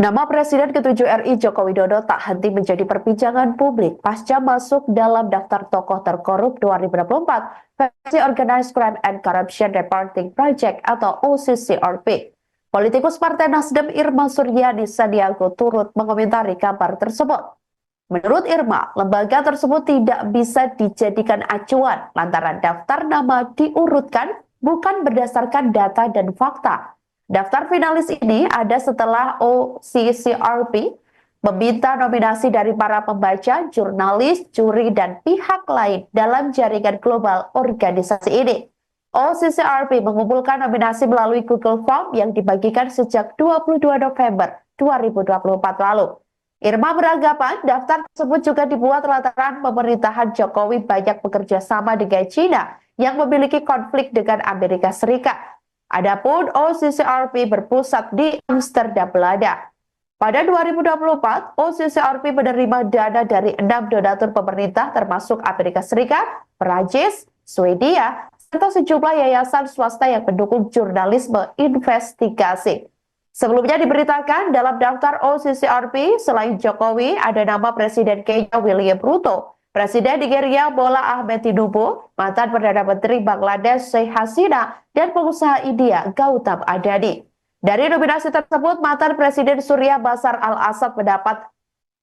Nama Presiden ke-7 RI Joko Widodo tak henti menjadi perbincangan publik pasca masuk dalam daftar tokoh terkorup 2024 versi Organized Crime and Corruption Reporting Project atau OCCRP. Politikus Partai Nasdem Irma Suryani Sandiago turut mengomentari kabar tersebut. Menurut Irma, lembaga tersebut tidak bisa dijadikan acuan lantaran daftar nama diurutkan bukan berdasarkan data dan fakta. Daftar finalis ini ada setelah OCCRP meminta nominasi dari para pembaca, jurnalis, juri, dan pihak lain dalam jaringan global organisasi ini. OCCRP mengumpulkan nominasi melalui Google Form yang dibagikan sejak 22 November 2024 lalu. Irma beranggapan daftar tersebut juga dibuat lantaran pemerintahan Jokowi banyak bekerja sama dengan China yang memiliki konflik dengan Amerika Serikat. Adapun OCCRP berpusat di Amsterdam, Belanda. Pada 2024, OCCRP menerima dana dari 6 donatur pemerintah termasuk Amerika Serikat, Perancis, Swedia, serta sejumlah yayasan swasta yang mendukung jurnalisme investigasi. Sebelumnya diberitakan dalam daftar OCCRP, selain Jokowi, ada nama Presiden Kenya William Ruto, Presiden Nigeria Bola Ahmed Tinubu, mantan Perdana Menteri Bangladesh Sheikh Hasina, dan pengusaha India Gautam Adani. Dari nominasi tersebut, mantan Presiden Suriah Bashar al-Assad mendapat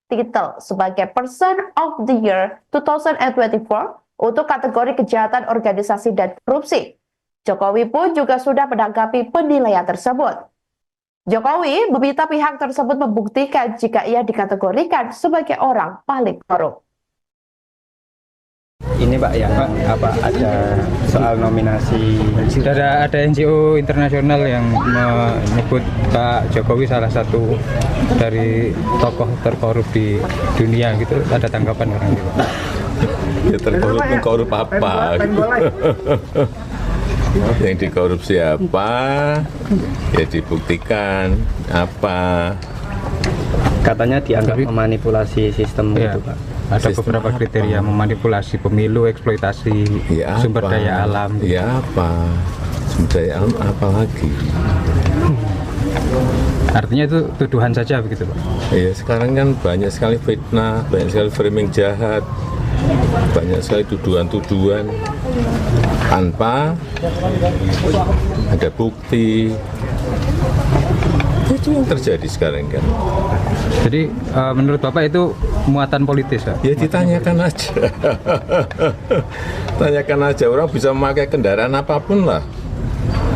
titel sebagai Person of the Year 2024 untuk kategori kejahatan organisasi dan korupsi. Jokowi pun juga sudah menanggapi penilaian tersebut. Jokowi meminta pihak tersebut membuktikan jika ia dikategorikan sebagai orang paling korup. Ini Pak yang ada soal nominasi. Sudah ada NGO internasional yang menyebut Pak Jokowi salah satu dari tokoh terkorup di dunia gitu. Ada tanggapan orang itu? Ya terkorup apa? Yang dikorup siapa? Ya dibuktikan apa? Katanya dianggap memanipulasi sistem gitu Pak. Ada beberapa kriteria memanipulasi pemilu, eksploitasi ya sumber daya alam. Ya apa? Sumber daya alam apa lagi? Artinya itu tuduhan saja begitu Pak? Ya sekarang kan banyak sekali fitnah, banyak sekali framing jahat, banyak sekali tuduhan-tuduhan tanpa ada bukti. Itu yang terjadi sekarang kan. Jadi menurut Bapak itu muatan politis ya? Ya ditanyakan aja. Tanyakan aja, orang bisa memakai kendaraan apapun lah.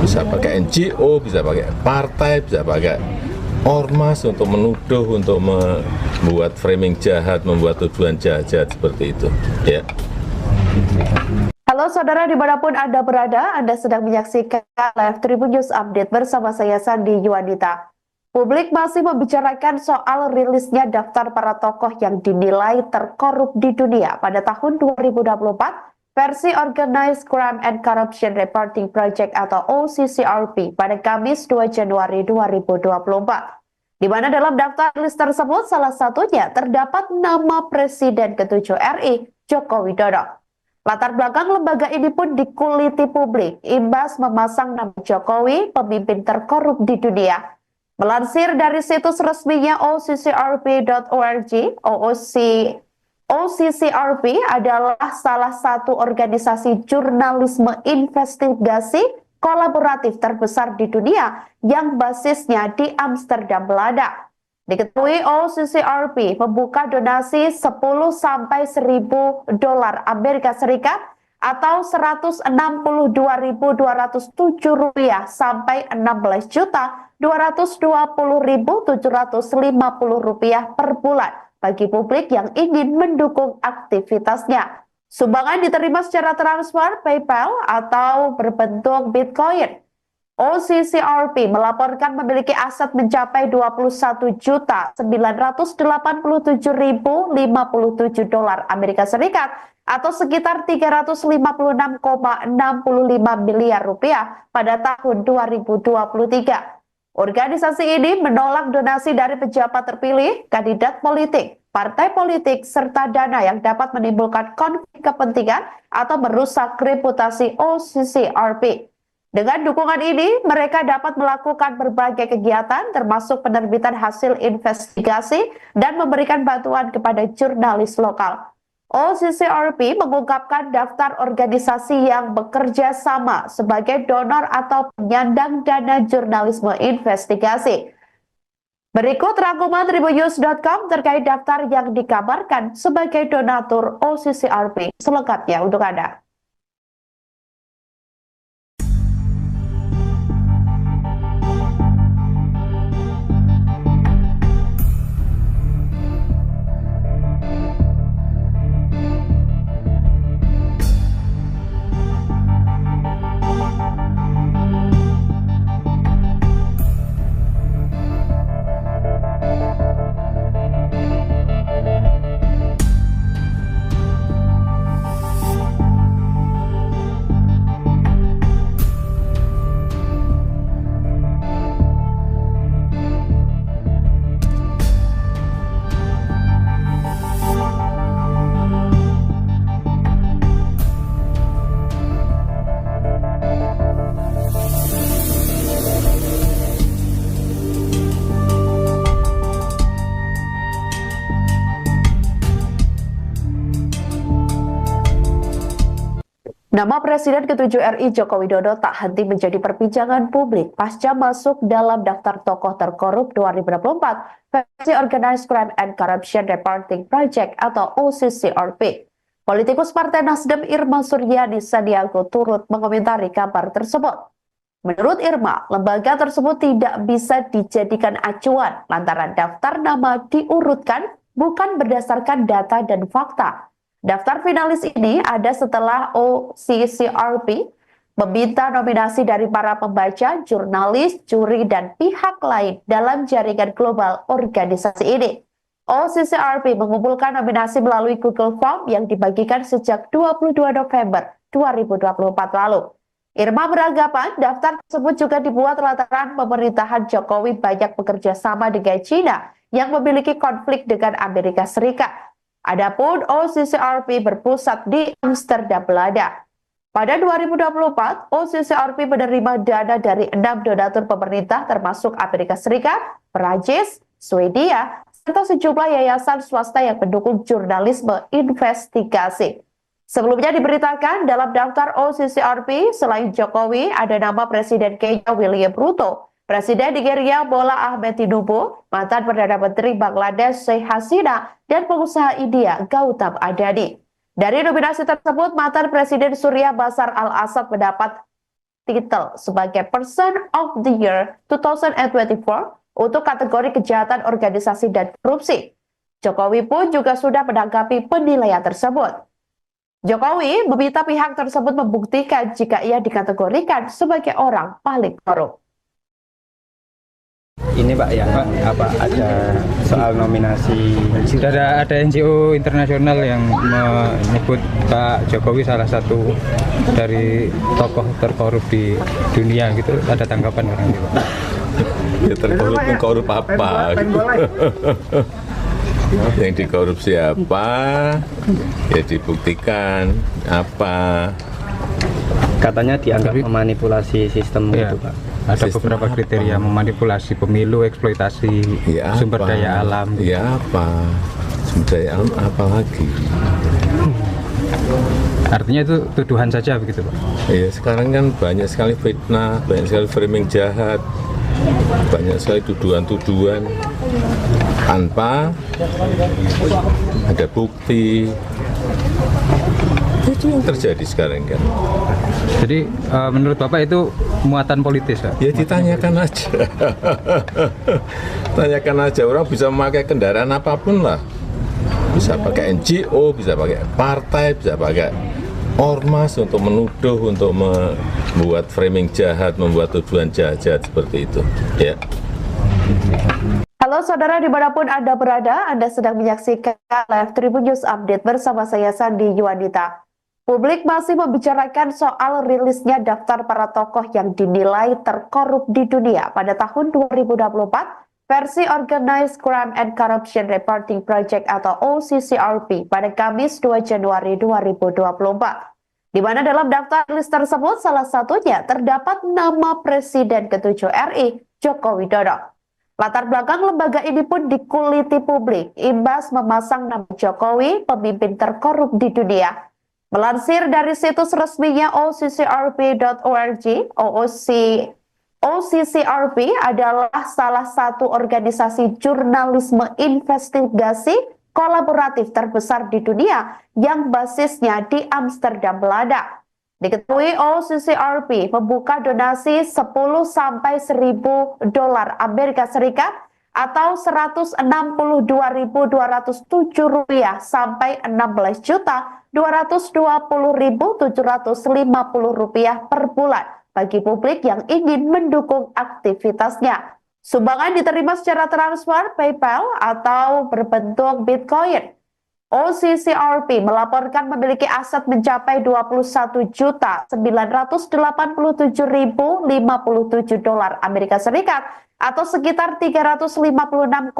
Bisa pakai NGO, bisa pakai partai, bisa pakai ormas untuk menuduh, untuk membuat framing jahat, membuat tuduhan jahat-jahat seperti itu. Ya. Halo saudara dimanapun Anda berada, Anda sedang menyaksikan live Tribun News Update bersama saya Sandi Yuwanita. Publik masih membicarakan soal rilisnya daftar para tokoh yang dinilai terkorup di dunia pada tahun 2024 versi Organized Crime and Corruption Reporting Project atau OCCRP pada Kamis 2 Januari 2024. di mana dalam daftar list tersebut salah satunya terdapat nama Presiden ke-7 RI, Joko Widodo. Latar belakang lembaga ini pun dikuliti publik, imbas memasang nama Jokowi, pemimpin terkorup di dunia. Melansir dari situs resminya OCCRP.org, OCCRP adalah salah satu organisasi jurnalisme investigasi kolaboratif terbesar di dunia yang basisnya di Amsterdam, Belanda. Diketahui OCCRP membuka donasi 10 sampai 1.000 dolar Amerika Serikat atau 162.207 rupiah sampai 16.220.750 rupiah per bulan bagi publik yang ingin mendukung aktivitasnya. Sumbangan diterima secara transfer, PayPal, atau berbentuk Bitcoin. OCCRP melaporkan memiliki aset mencapai 21.987.057 dolar Amerika Serikat atau sekitar 356,65 miliar rupiah pada tahun 2023. Organisasi ini menolak donasi dari pejabat terpilih, kandidat politik, partai politik, serta dana yang dapat menimbulkan konflik kepentingan atau merusak reputasi OCCRP. Dengan dukungan ini, mereka dapat melakukan berbagai kegiatan termasuk penerbitan hasil investigasi dan memberikan bantuan kepada jurnalis lokal. OCCRP mengungkapkan daftar organisasi yang bekerja sama sebagai donor atau penyandang dana jurnalisme investigasi. Berikut rangkuman tribunnews.com terkait daftar yang dikabarkan sebagai donatur OCCRP. Selengkapnya untuk Anda. Nama Presiden ke-7 RI Joko Widodo tak henti menjadi perbincangan publik pasca masuk dalam daftar tokoh terkorup 2024 versi Organized Crime and Corruption Reporting Project atau OCCRP. Politikus Partai Nasdem Irma Suryani Sandiago turut mengomentari kabar tersebut. Menurut Irma, lembaga tersebut tidak bisa dijadikan acuan lantaran daftar nama diurutkan bukan berdasarkan data dan fakta. Daftar finalis ini ada setelah OCCRP meminta nominasi dari para pembaca, jurnalis, juri, dan pihak lain dalam jaringan global organisasi ini. OCCRP mengumpulkan nominasi melalui Google Form yang dibagikan sejak 22 November 2024 lalu. Irma beranggapan daftar tersebut juga dibuat lantaran pemerintahan Jokowi banyak bekerja sama dengan China yang memiliki konflik dengan Amerika Serikat. Adapun OCCRP berpusat di Amsterdam, Belanda. Pada 2024, OCCRP menerima dana dari 6 donatur pemerintah termasuk Amerika Serikat, Perancis, Swedia, serta sejumlah yayasan swasta yang mendukung jurnalisme investigasi. Sebelumnya diberitakan dalam daftar OCCRP, selain Jokowi, ada nama Presiden Kenya William Ruto, Presiden Nigeria Bola Ahmed Tinubu, mantan Perdana Menteri Bangladesh Sheikh Hasina, dan pengusaha India Gautam Adani. Dari nominasi tersebut, mantan Presiden Suriah Bashar al-Assad mendapat titel sebagai Person of the Year 2024 untuk kategori kejahatan organisasi dan korupsi. Jokowi pun juga sudah menanggapi penilaian tersebut. Jokowi meminta pihak tersebut membuktikan jika ia dikategorikan sebagai orang paling korup. Ini Pak ya, Pak, apa ada soal nominasi? Sudah ada NGO internasional yang menyebut Pak Jokowi salah satu dari tokoh terkorup di dunia gitu. Ada tanggapan orang itu, Pak? Ya terkorup apa? Yang dikorupsi apa? Ya dibuktikan apa? Katanya dianggap memanipulasi sistem Iya, itu, Pak. ada Sistem beberapa apa? kriteria memanipulasi pemilu, eksploitasi Ya sumber apa? daya alam. Ya apa? Sumber daya alam apa lagi? Artinya itu tuduhan saja begitu, Pak. Ya sekarang kan banyak sekali fitnah, banyak sekali framing jahat, banyak sekali tuduhan-tuduhan tanpa ada bukti. Itu yang terjadi sekarang kan. Jadi menurut Bapak itu muatan politis, Pak? Ya ditanyakan aja. Tanyakan aja, orang bisa memakai kendaraan apapun lah. Bisa pakai NGO, bisa pakai partai, bisa pakai ormas untuk menuduh, untuk membuat framing jahat, membuat tujuan jahat seperti itu. Ya. Halo saudara dimanapun Anda berada, Anda sedang menyaksikan Live Tribun News Update bersama saya Sandi Yuwanita. Publik masih membicarakan soal rilisnya daftar para tokoh yang dinilai terkorup di dunia pada tahun 2024 versi Organized Crime and Corruption Reporting Project atau OCCRP pada Kamis 2 Januari 2024. Di mana dalam daftar rilis tersebut salah satunya terdapat nama Presiden ke-7 RI, Joko Widodo. Latar belakang lembaga ini pun dikuliti publik, imbas memasang nama Jokowi, pemimpin terkorup di dunia. Melansir dari situs resminya OCCRP.org, OCCRP adalah salah satu organisasi jurnalisme investigasi kolaboratif terbesar di dunia yang basisnya di Amsterdam, Belanda. Diketahui OCCRP membuka donasi 10 sampai 1.000 dolar Amerika Serikat atau 162.207 rupiah sampai 16.220.750 rupiah per bulan bagi publik yang ingin mendukung aktivitasnya. Sumbangan diterima secara transfer, PayPal atau berbentuk Bitcoin. OCCRP melaporkan memiliki aset mencapai 21.987.057 dolar Amerika Serikat atau sekitar 356,65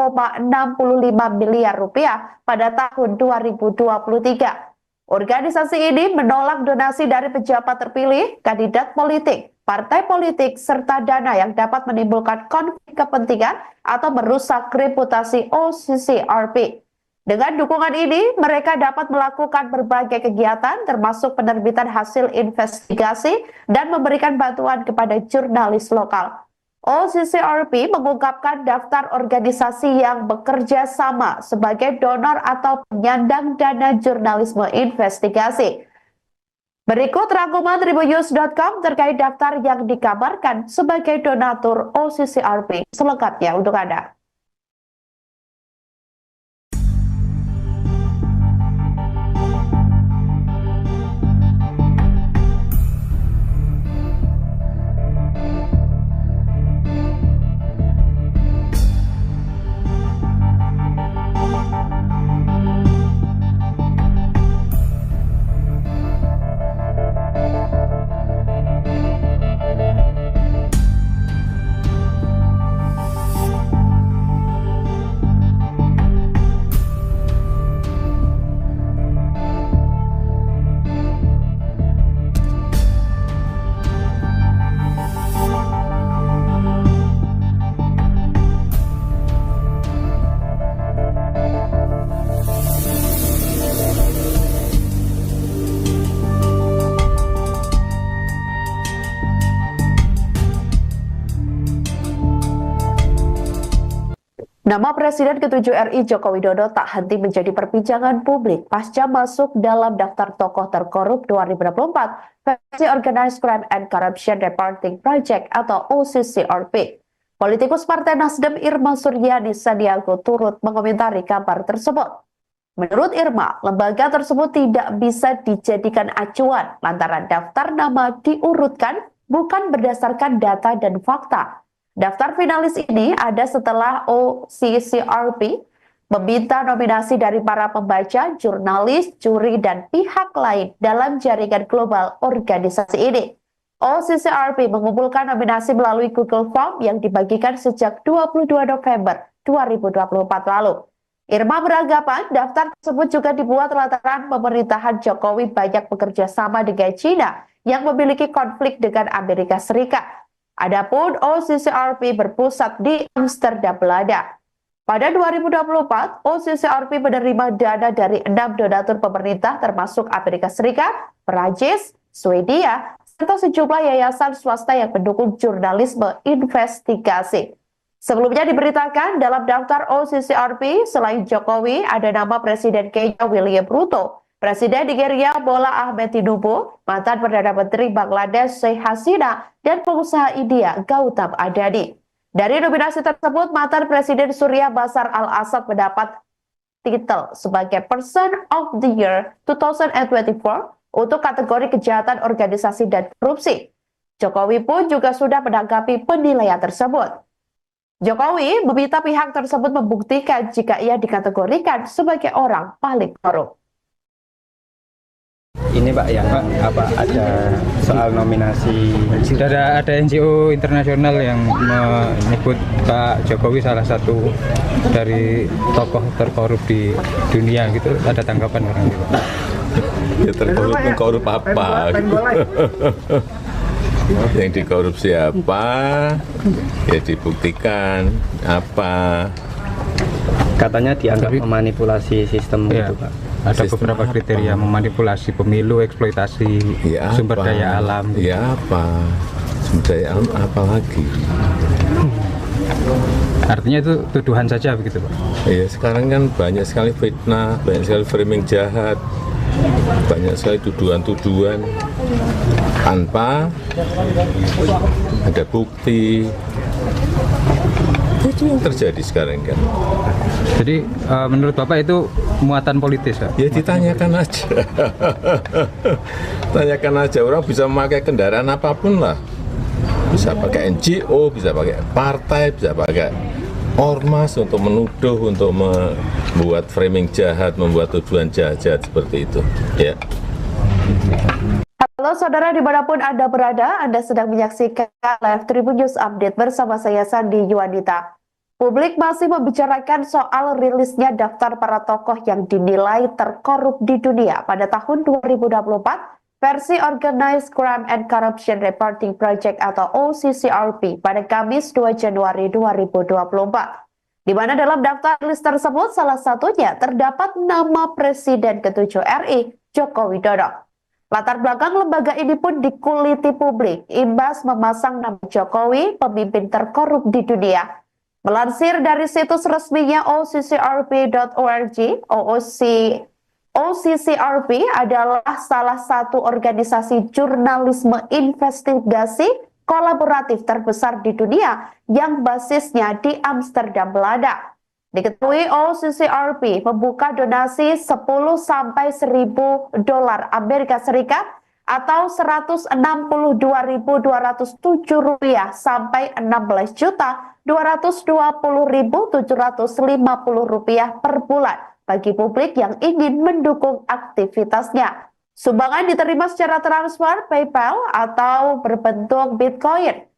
miliar rupiah pada tahun 2023. Organisasi ini menolak donasi dari pejabat terpilih, kandidat politik, partai politik, serta dana yang dapat menimbulkan konflik kepentingan atau merusak reputasi OCCRP. Dengan dukungan ini, mereka dapat melakukan berbagai kegiatan termasuk penerbitan hasil investigasi dan memberikan bantuan kepada jurnalis lokal. OCCRP mengungkapkan daftar organisasi yang bekerja sama sebagai donor atau penyandang dana jurnalisme investigasi. Berikut rangkuman tribunnews.com terkait daftar yang dikabarkan sebagai donatur OCCRP. Selengkapnya untuk Anda. Nama Presiden ke-7 RI Joko Widodo tak henti menjadi perbincangan publik pasca masuk dalam daftar tokoh terkorup 2024 versi Organized Crime and Corruption Reporting Project atau OCCRP. Politikus Partai Nasdem Irma Suryani Sandiago turut mengomentari kabar tersebut. Menurut Irma, lembaga tersebut tidak bisa dijadikan acuan lantaran daftar nama diurutkan bukan berdasarkan data dan fakta. Daftar finalis ini ada setelah OCCRP meminta nominasi dari para pembaca, jurnalis, juri, dan pihak lain dalam jaringan global organisasi ini. OCCRP mengumpulkan nominasi melalui Google Form yang dibagikan sejak 22 November 2024 lalu. Irma beranggapan daftar tersebut juga dibuat lantaran pemerintahan Jokowi banyak bekerja sama dengan China yang memiliki konflik dengan Amerika Serikat. Adapun OCCRP berpusat di Amsterdam, Belanda. Pada 2024, OCCRP menerima dana dari 6 donatur pemerintah termasuk Amerika Serikat, Perancis, Swedia, serta sejumlah yayasan swasta yang mendukung jurnalisme investigasi. Sebelumnya diberitakan dalam daftar OCCRP, selain Jokowi, ada nama Presiden Kenya William Ruto, Presiden Nigeria Bola Ahmed Tinubu, mantan Perdana Menteri Bangladesh Sheikh Hasina, dan pengusaha India Gautam Adani. Dari nominasi tersebut, mantan Presiden Surya Bashar al-Assad mendapat titel sebagai Person of the Year 2024 untuk kategori kejahatan organisasi dan korupsi. Jokowi pun juga sudah menanggapi penilaian tersebut. Jokowi meminta pihak tersebut membuktikan jika ia dikategorikan sebagai orang paling korup. Ini Pak yang ada soal nominasi. Sudah ada NGO internasional yang menyebut Pak Jokowi salah satu dari tokoh terkorup di dunia gitu. Ada tanggapan orang itu? Ya terkorup apa? Yang dikorupsi apa? Ya dibuktikan apa? Katanya dianggap memanipulasi sistem gitu Pak. Ada Sistem beberapa apa? kriteria memanipulasi pemilu, eksploitasi Ya sumber apa? daya alam. Ya apa? Sumber daya alam apa lagi? Artinya itu tuduhan saja begitu Pak? Ya sekarang kan banyak sekali fitnah, banyak sekali framing jahat, banyak sekali tuduhan-tuduhan tanpa ada bukti. Itu yang terjadi sekarang kan. Jadi menurut Bapak itu muatan politis Pak? Ya ditanyakan aja. Tanyakan aja, orang bisa memakai kendaraan apapun lah. Bisa pakai NGO, bisa pakai partai, bisa pakai ormas untuk menuduh, untuk membuat framing jahat, membuat tuduhan jahat seperti itu. Ya. Halo saudara dimanapun Anda berada, Anda sedang menyaksikan Live Tribun News Update bersama saya Sandi Yuwanita. Publik masih membicarakan soal rilisnya daftar para tokoh yang dinilai terkorup di dunia pada tahun 2024 versi Organized Crime and Corruption Reporting Project atau OCCRP pada Kamis 2 Januari 2024. Di mana dalam daftar rilis tersebut salah satunya terdapat nama Presiden ke-7 RI, Joko Widodo. Latar belakang lembaga ini pun dikuliti publik, imbas memasang nama Jokowi, pemimpin terkorup di dunia. Melansir dari situs resminya OCCRP.org, OCCRP adalah salah satu organisasi jurnalisme investigasi kolaboratif terbesar di dunia yang basisnya di Amsterdam, Belanda. Diketahui OCCRP membuka donasi 10 sampai 1.000 dolar Amerika Serikat atau 162.207 rupiah sampai 16.220.750 rupiah per bulan bagi publik yang ingin mendukung aktivitasnya. Sumbangan diterima secara transfer, PayPal atau berbentuk Bitcoin.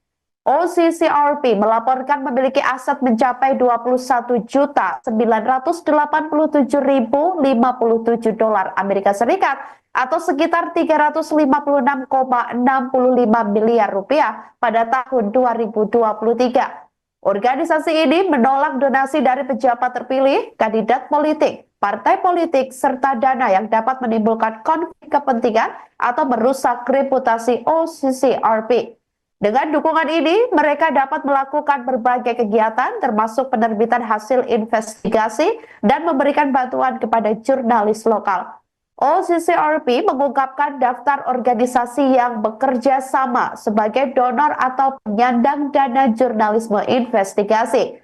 OCCRP melaporkan memiliki aset mencapai 21.987.057 dolar Amerika Serikat atau sekitar 356,65 miliar rupiah pada tahun 2023. Organisasi ini menolak donasi dari pejabat terpilih, kandidat politik, partai politik, serta dana yang dapat menimbulkan konflik kepentingan atau merusak reputasi OCCRP. Dengan dukungan ini, mereka dapat melakukan berbagai kegiatan termasuk penerbitan hasil investigasi dan memberikan bantuan kepada jurnalis lokal. OCCRP mengungkapkan daftar organisasi yang bekerja sama sebagai donor atau penyandang dana jurnalisme investigasi.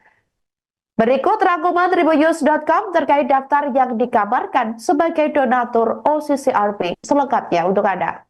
Berikut rangkuman tribunnews.com terkait daftar yang dikabarkan sebagai donatur OCCRP. Selengkapnya untuk Anda.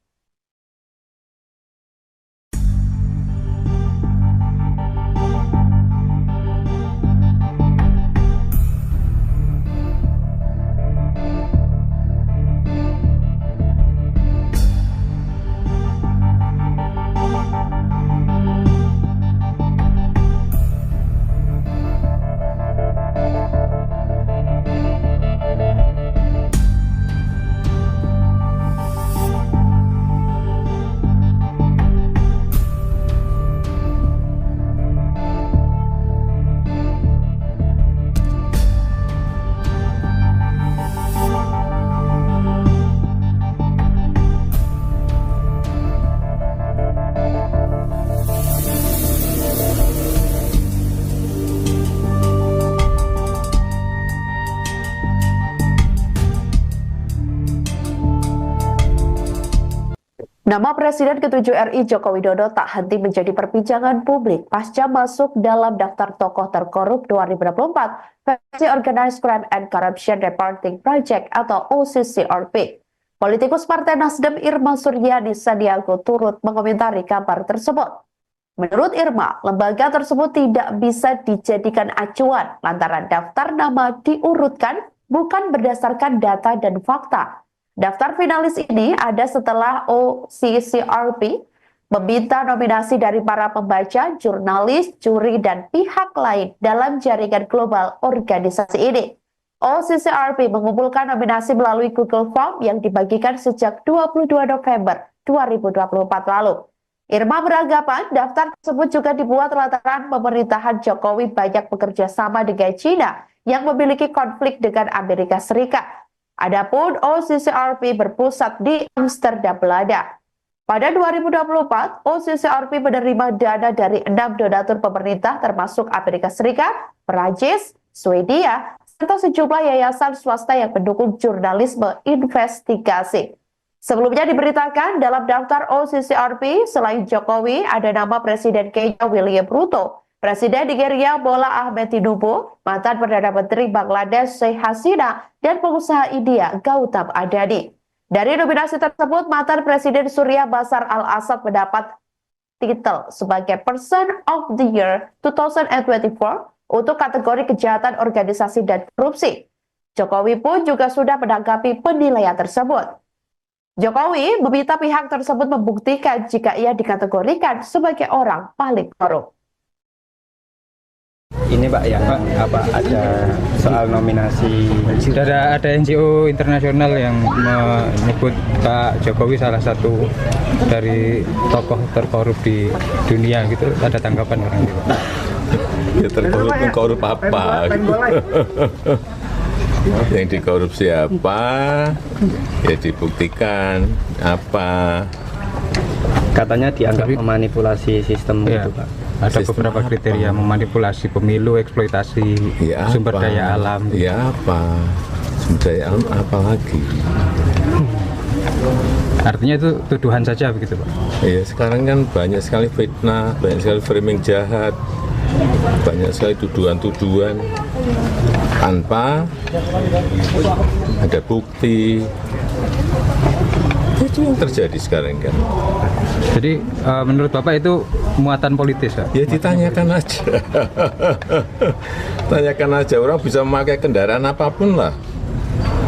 Nama Presiden ke-7 RI Joko Widodo tak henti menjadi perbincangan publik pasca masuk dalam daftar tokoh terkorup 2024 versi Organized Crime and Corruption Reporting Project atau OCCRP. Politikus Partai Nasdem Irma Suryani Sandiago turut mengomentari kabar tersebut. Menurut Irma, lembaga tersebut tidak bisa dijadikan acuan lantaran daftar nama diurutkan bukan berdasarkan data dan fakta. Daftar finalis ini ada setelah OCCRP meminta nominasi dari para pembaca, jurnalis, juri, dan pihak lain dalam jaringan global organisasi ini. OCCRP mengumpulkan nominasi melalui Google Form yang dibagikan sejak 22 November 2024 lalu. Irma beranggapan daftar tersebut juga dibuat lantaran pemerintahan Jokowi banyak bekerja sama dengan China yang memiliki konflik dengan Amerika Serikat. Adapun OCCRP berpusat di Amsterdam, Belanda. Pada 2024, OCCRP menerima dana dari 6 donatur pemerintah termasuk Amerika Serikat, Perancis, Swedia, serta sejumlah yayasan swasta yang mendukung jurnalisme investigasi. Sebelumnya diberitakan dalam daftar OCCRP, selain Jokowi, ada nama Presiden Kenya William Ruto, Presiden Nigeria Bola Ahmed Tinubu, mantan Perdana Menteri Bangladesh Sheikh Hasina, dan pengusaha India Gautam Adani. Dari nominasi tersebut, mantan Presiden Syria Bashar al-Assad mendapat titel sebagai Person of the Year 2024 untuk kategori kejahatan organisasi dan korupsi. Jokowi pun juga sudah menanggapi penilaian tersebut. Jokowi meminta pihak tersebut membuktikan jika ia dikategorikan sebagai orang paling korup. Ini Pak yang ada soal nominasi. Sudah ada NGO internasional yang menyebut Pak Jokowi salah satu dari tokoh terkorup di dunia gitu. Ada tanggapan orang itu? Ya terkorup korup apa? Yang dikorupsi apa? Ya dibuktikan apa? Katanya dianggap memanipulasi sistem Ya. gitu Pak. Ada Sistem beberapa apa? kriteria memanipulasi pemilu, eksploitasi Ya sumber apa? daya alam. Ya apa? Sumber daya alam apa lagi? Artinya itu tuduhan saja begitu Pak? Ya sekarang kan banyak sekali fitnah, banyak sekali framing jahat, banyak sekali tuduhan-tuduhan tanpa ada bukti. Itu yang terjadi sekarang kan. Jadi menurut Bapak itu muatan politis Pak? Ya ditanyakan aja. Tanyakan aja, orang bisa memakai kendaraan apapun lah.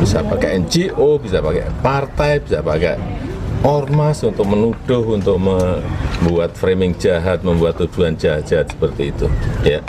Bisa pakai NGO, bisa pakai partai, bisa pakai ormas untuk menuduh, untuk membuat framing jahat, membuat tuduhan jahat-jahat seperti itu. Ya.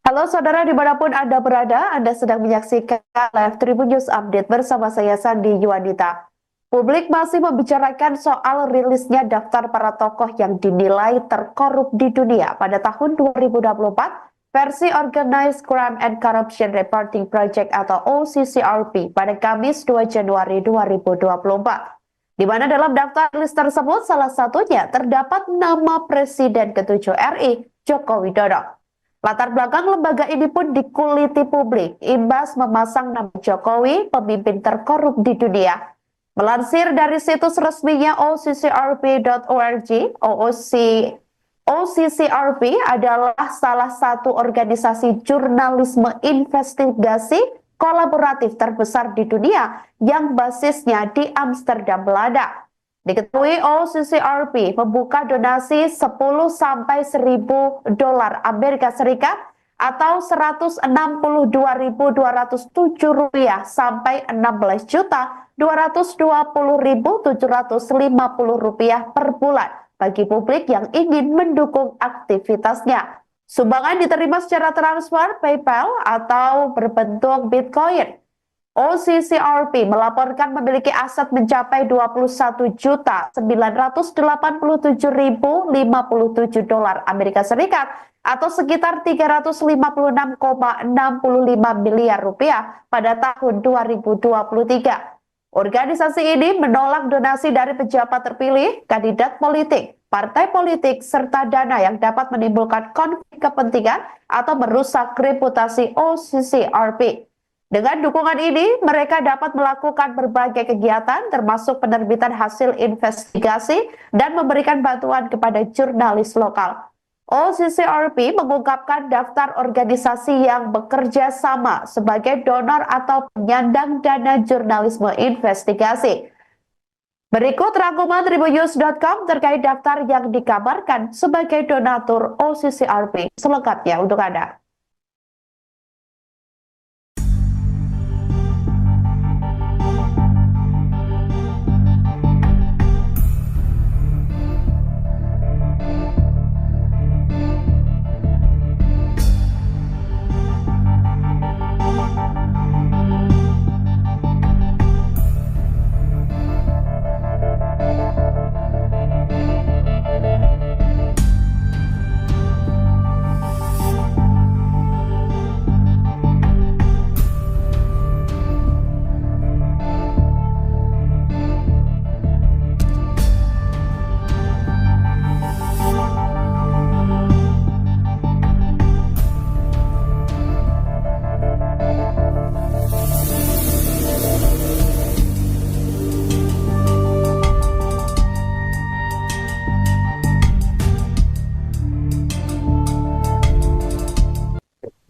Halo saudara dimanapun Anda berada, Anda sedang menyaksikan Live Tribun News Update bersama saya Sandi Yuwanita. Publik masih membicarakan soal rilisnya daftar para tokoh yang dinilai terkorup di dunia pada tahun 2024 versi Organized Crime and Corruption Reporting Project atau OCCRP pada Kamis 2 Januari 2024. Di mana dalam daftar rilis tersebut salah satunya terdapat nama Presiden ke-7 RI Joko Widodo. Latar belakang lembaga ini pun dikuliti publik, imbas memasang nama Jokowi, pemimpin terkorup di dunia. Melansir dari situs resminya OCCRP.org, OCCRP adalah salah satu organisasi jurnalisme investigasi kolaboratif terbesar di dunia yang basisnya di Amsterdam, Belanda. Diketahui OCCRP membuka donasi 10 sampai 1.000 dolar Amerika Serikat atau 162.207 rupiah sampai 16.220.750 rupiah per bulan bagi publik yang ingin mendukung aktivitasnya. Sumbangan diterima secara transfer, PayPal atau berbentuk Bitcoin. OCCRP melaporkan memiliki aset mencapai 21.987.057 dolar Amerika Serikat atau sekitar 356,65 miliar rupiah pada tahun 2023. Organisasi ini menolak donasi dari pejabat terpilih, kandidat politik, partai politik, serta dana yang dapat menimbulkan konflik kepentingan atau merusak reputasi OCCRP. Dengan dukungan ini, mereka dapat melakukan berbagai kegiatan termasuk penerbitan hasil investigasi dan memberikan bantuan kepada jurnalis lokal. OCCRP mengungkapkan daftar organisasi yang bekerja sama sebagai donor atau penyandang dana jurnalisme investigasi. Berikut rangkuman tribunnews.com terkait daftar yang dikabarkan sebagai donatur OCCRP. Selengkapnya untuk Anda.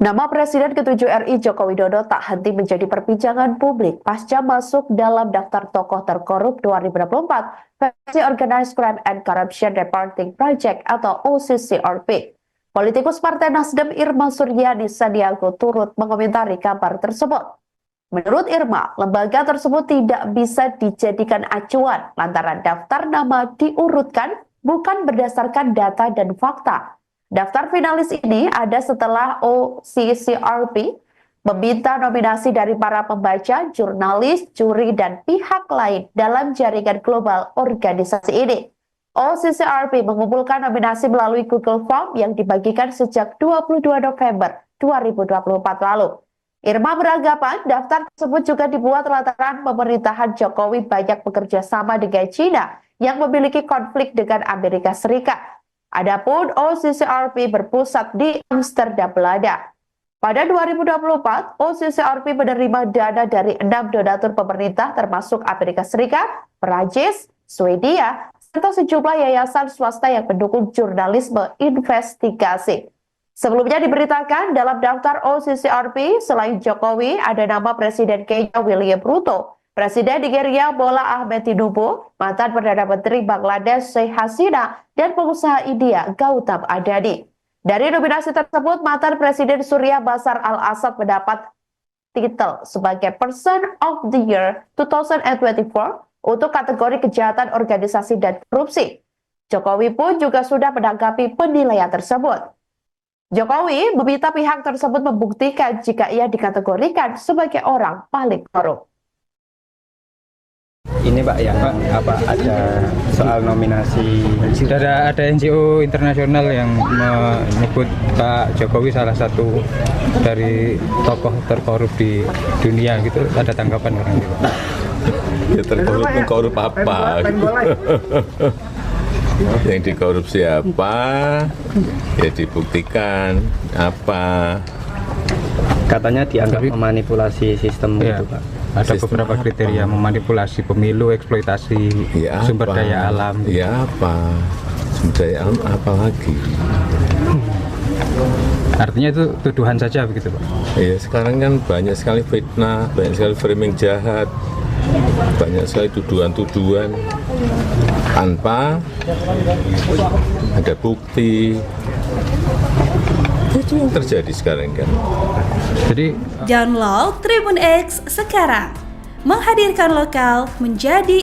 Nama Presiden ke-7 RI Joko Widodo tak henti menjadi perbincangan publik pasca masuk dalam daftar tokoh terkorup 2024 versi Organized Crime and Corruption Reporting Project atau OCCRP. Politikus Partai Nasdem Irma Suryani Sandiago turut mengomentari kabar tersebut. Menurut Irma, lembaga tersebut tidak bisa dijadikan acuan lantaran daftar nama diurutkan bukan berdasarkan data dan fakta. Daftar finalis ini ada setelah OCCRP meminta nominasi dari para pembaca, jurnalis, juri, dan pihak lain dalam jaringan global organisasi ini. OCCRP mengumpulkan nominasi melalui Google Form yang dibagikan sejak 22 November 2024 lalu. Irma beranggapan daftar tersebut juga dibuat lantaran pemerintahan Jokowi banyak bekerja sama dengan China yang memiliki konflik dengan Amerika Serikat. Adapun OCCRP berpusat di Amsterdam, Belanda. Pada 2024, OCCRP menerima dana dari 6 donatur pemerintah termasuk Amerika Serikat, Perancis, Swedia, serta sejumlah yayasan swasta yang mendukung jurnalisme investigasi. Sebelumnya diberitakan dalam daftar OCCRP, selain Jokowi, ada nama Presiden Kenya William Ruto, Presiden Nigeria Bola Ahmed Tinubu, mantan Perdana Menteri Bangladesh Sheikh Hasina, dan pengusaha India Gautam Adani. Dari nominasi tersebut, mantan Presiden Suriah Bashar al-Assad mendapat titel sebagai Person of the Year 2024 untuk kategori kejahatan organisasi dan korupsi. Jokowi pun juga sudah menanggapi penilaian tersebut. Jokowi meminta pihak tersebut membuktikan jika ia dikategorikan sebagai orang paling korup. Ini Pak yang ada soal nominasi. Sudah ada NGO internasional yang menyebut Pak Jokowi salah satu dari tokoh terkorup di dunia gitu. Ada tanggapan orang itu Pak? Ya terkorup apa? Gitu. Yang dikorupsi apa? Ya dibuktikan apa? Katanya dianggap memanipulasi sistem Ya. itu Pak. Ada Sistem beberapa apa? kriteria memanipulasi pemilu, eksploitasi Ya sumber apa? daya alam. Ya apa? Sumber daya alam apa lagi? Artinya itu tuduhan saja begitu Pak? Ya sekarang kan banyak sekali fitnah, banyak sekali framing jahat, banyak sekali tuduhan-tuduhan tanpa ada bukti. Itu yang terjadi sekarang kan. Jadi Download Tribun X sekarang, menghadirkan lokal menjadi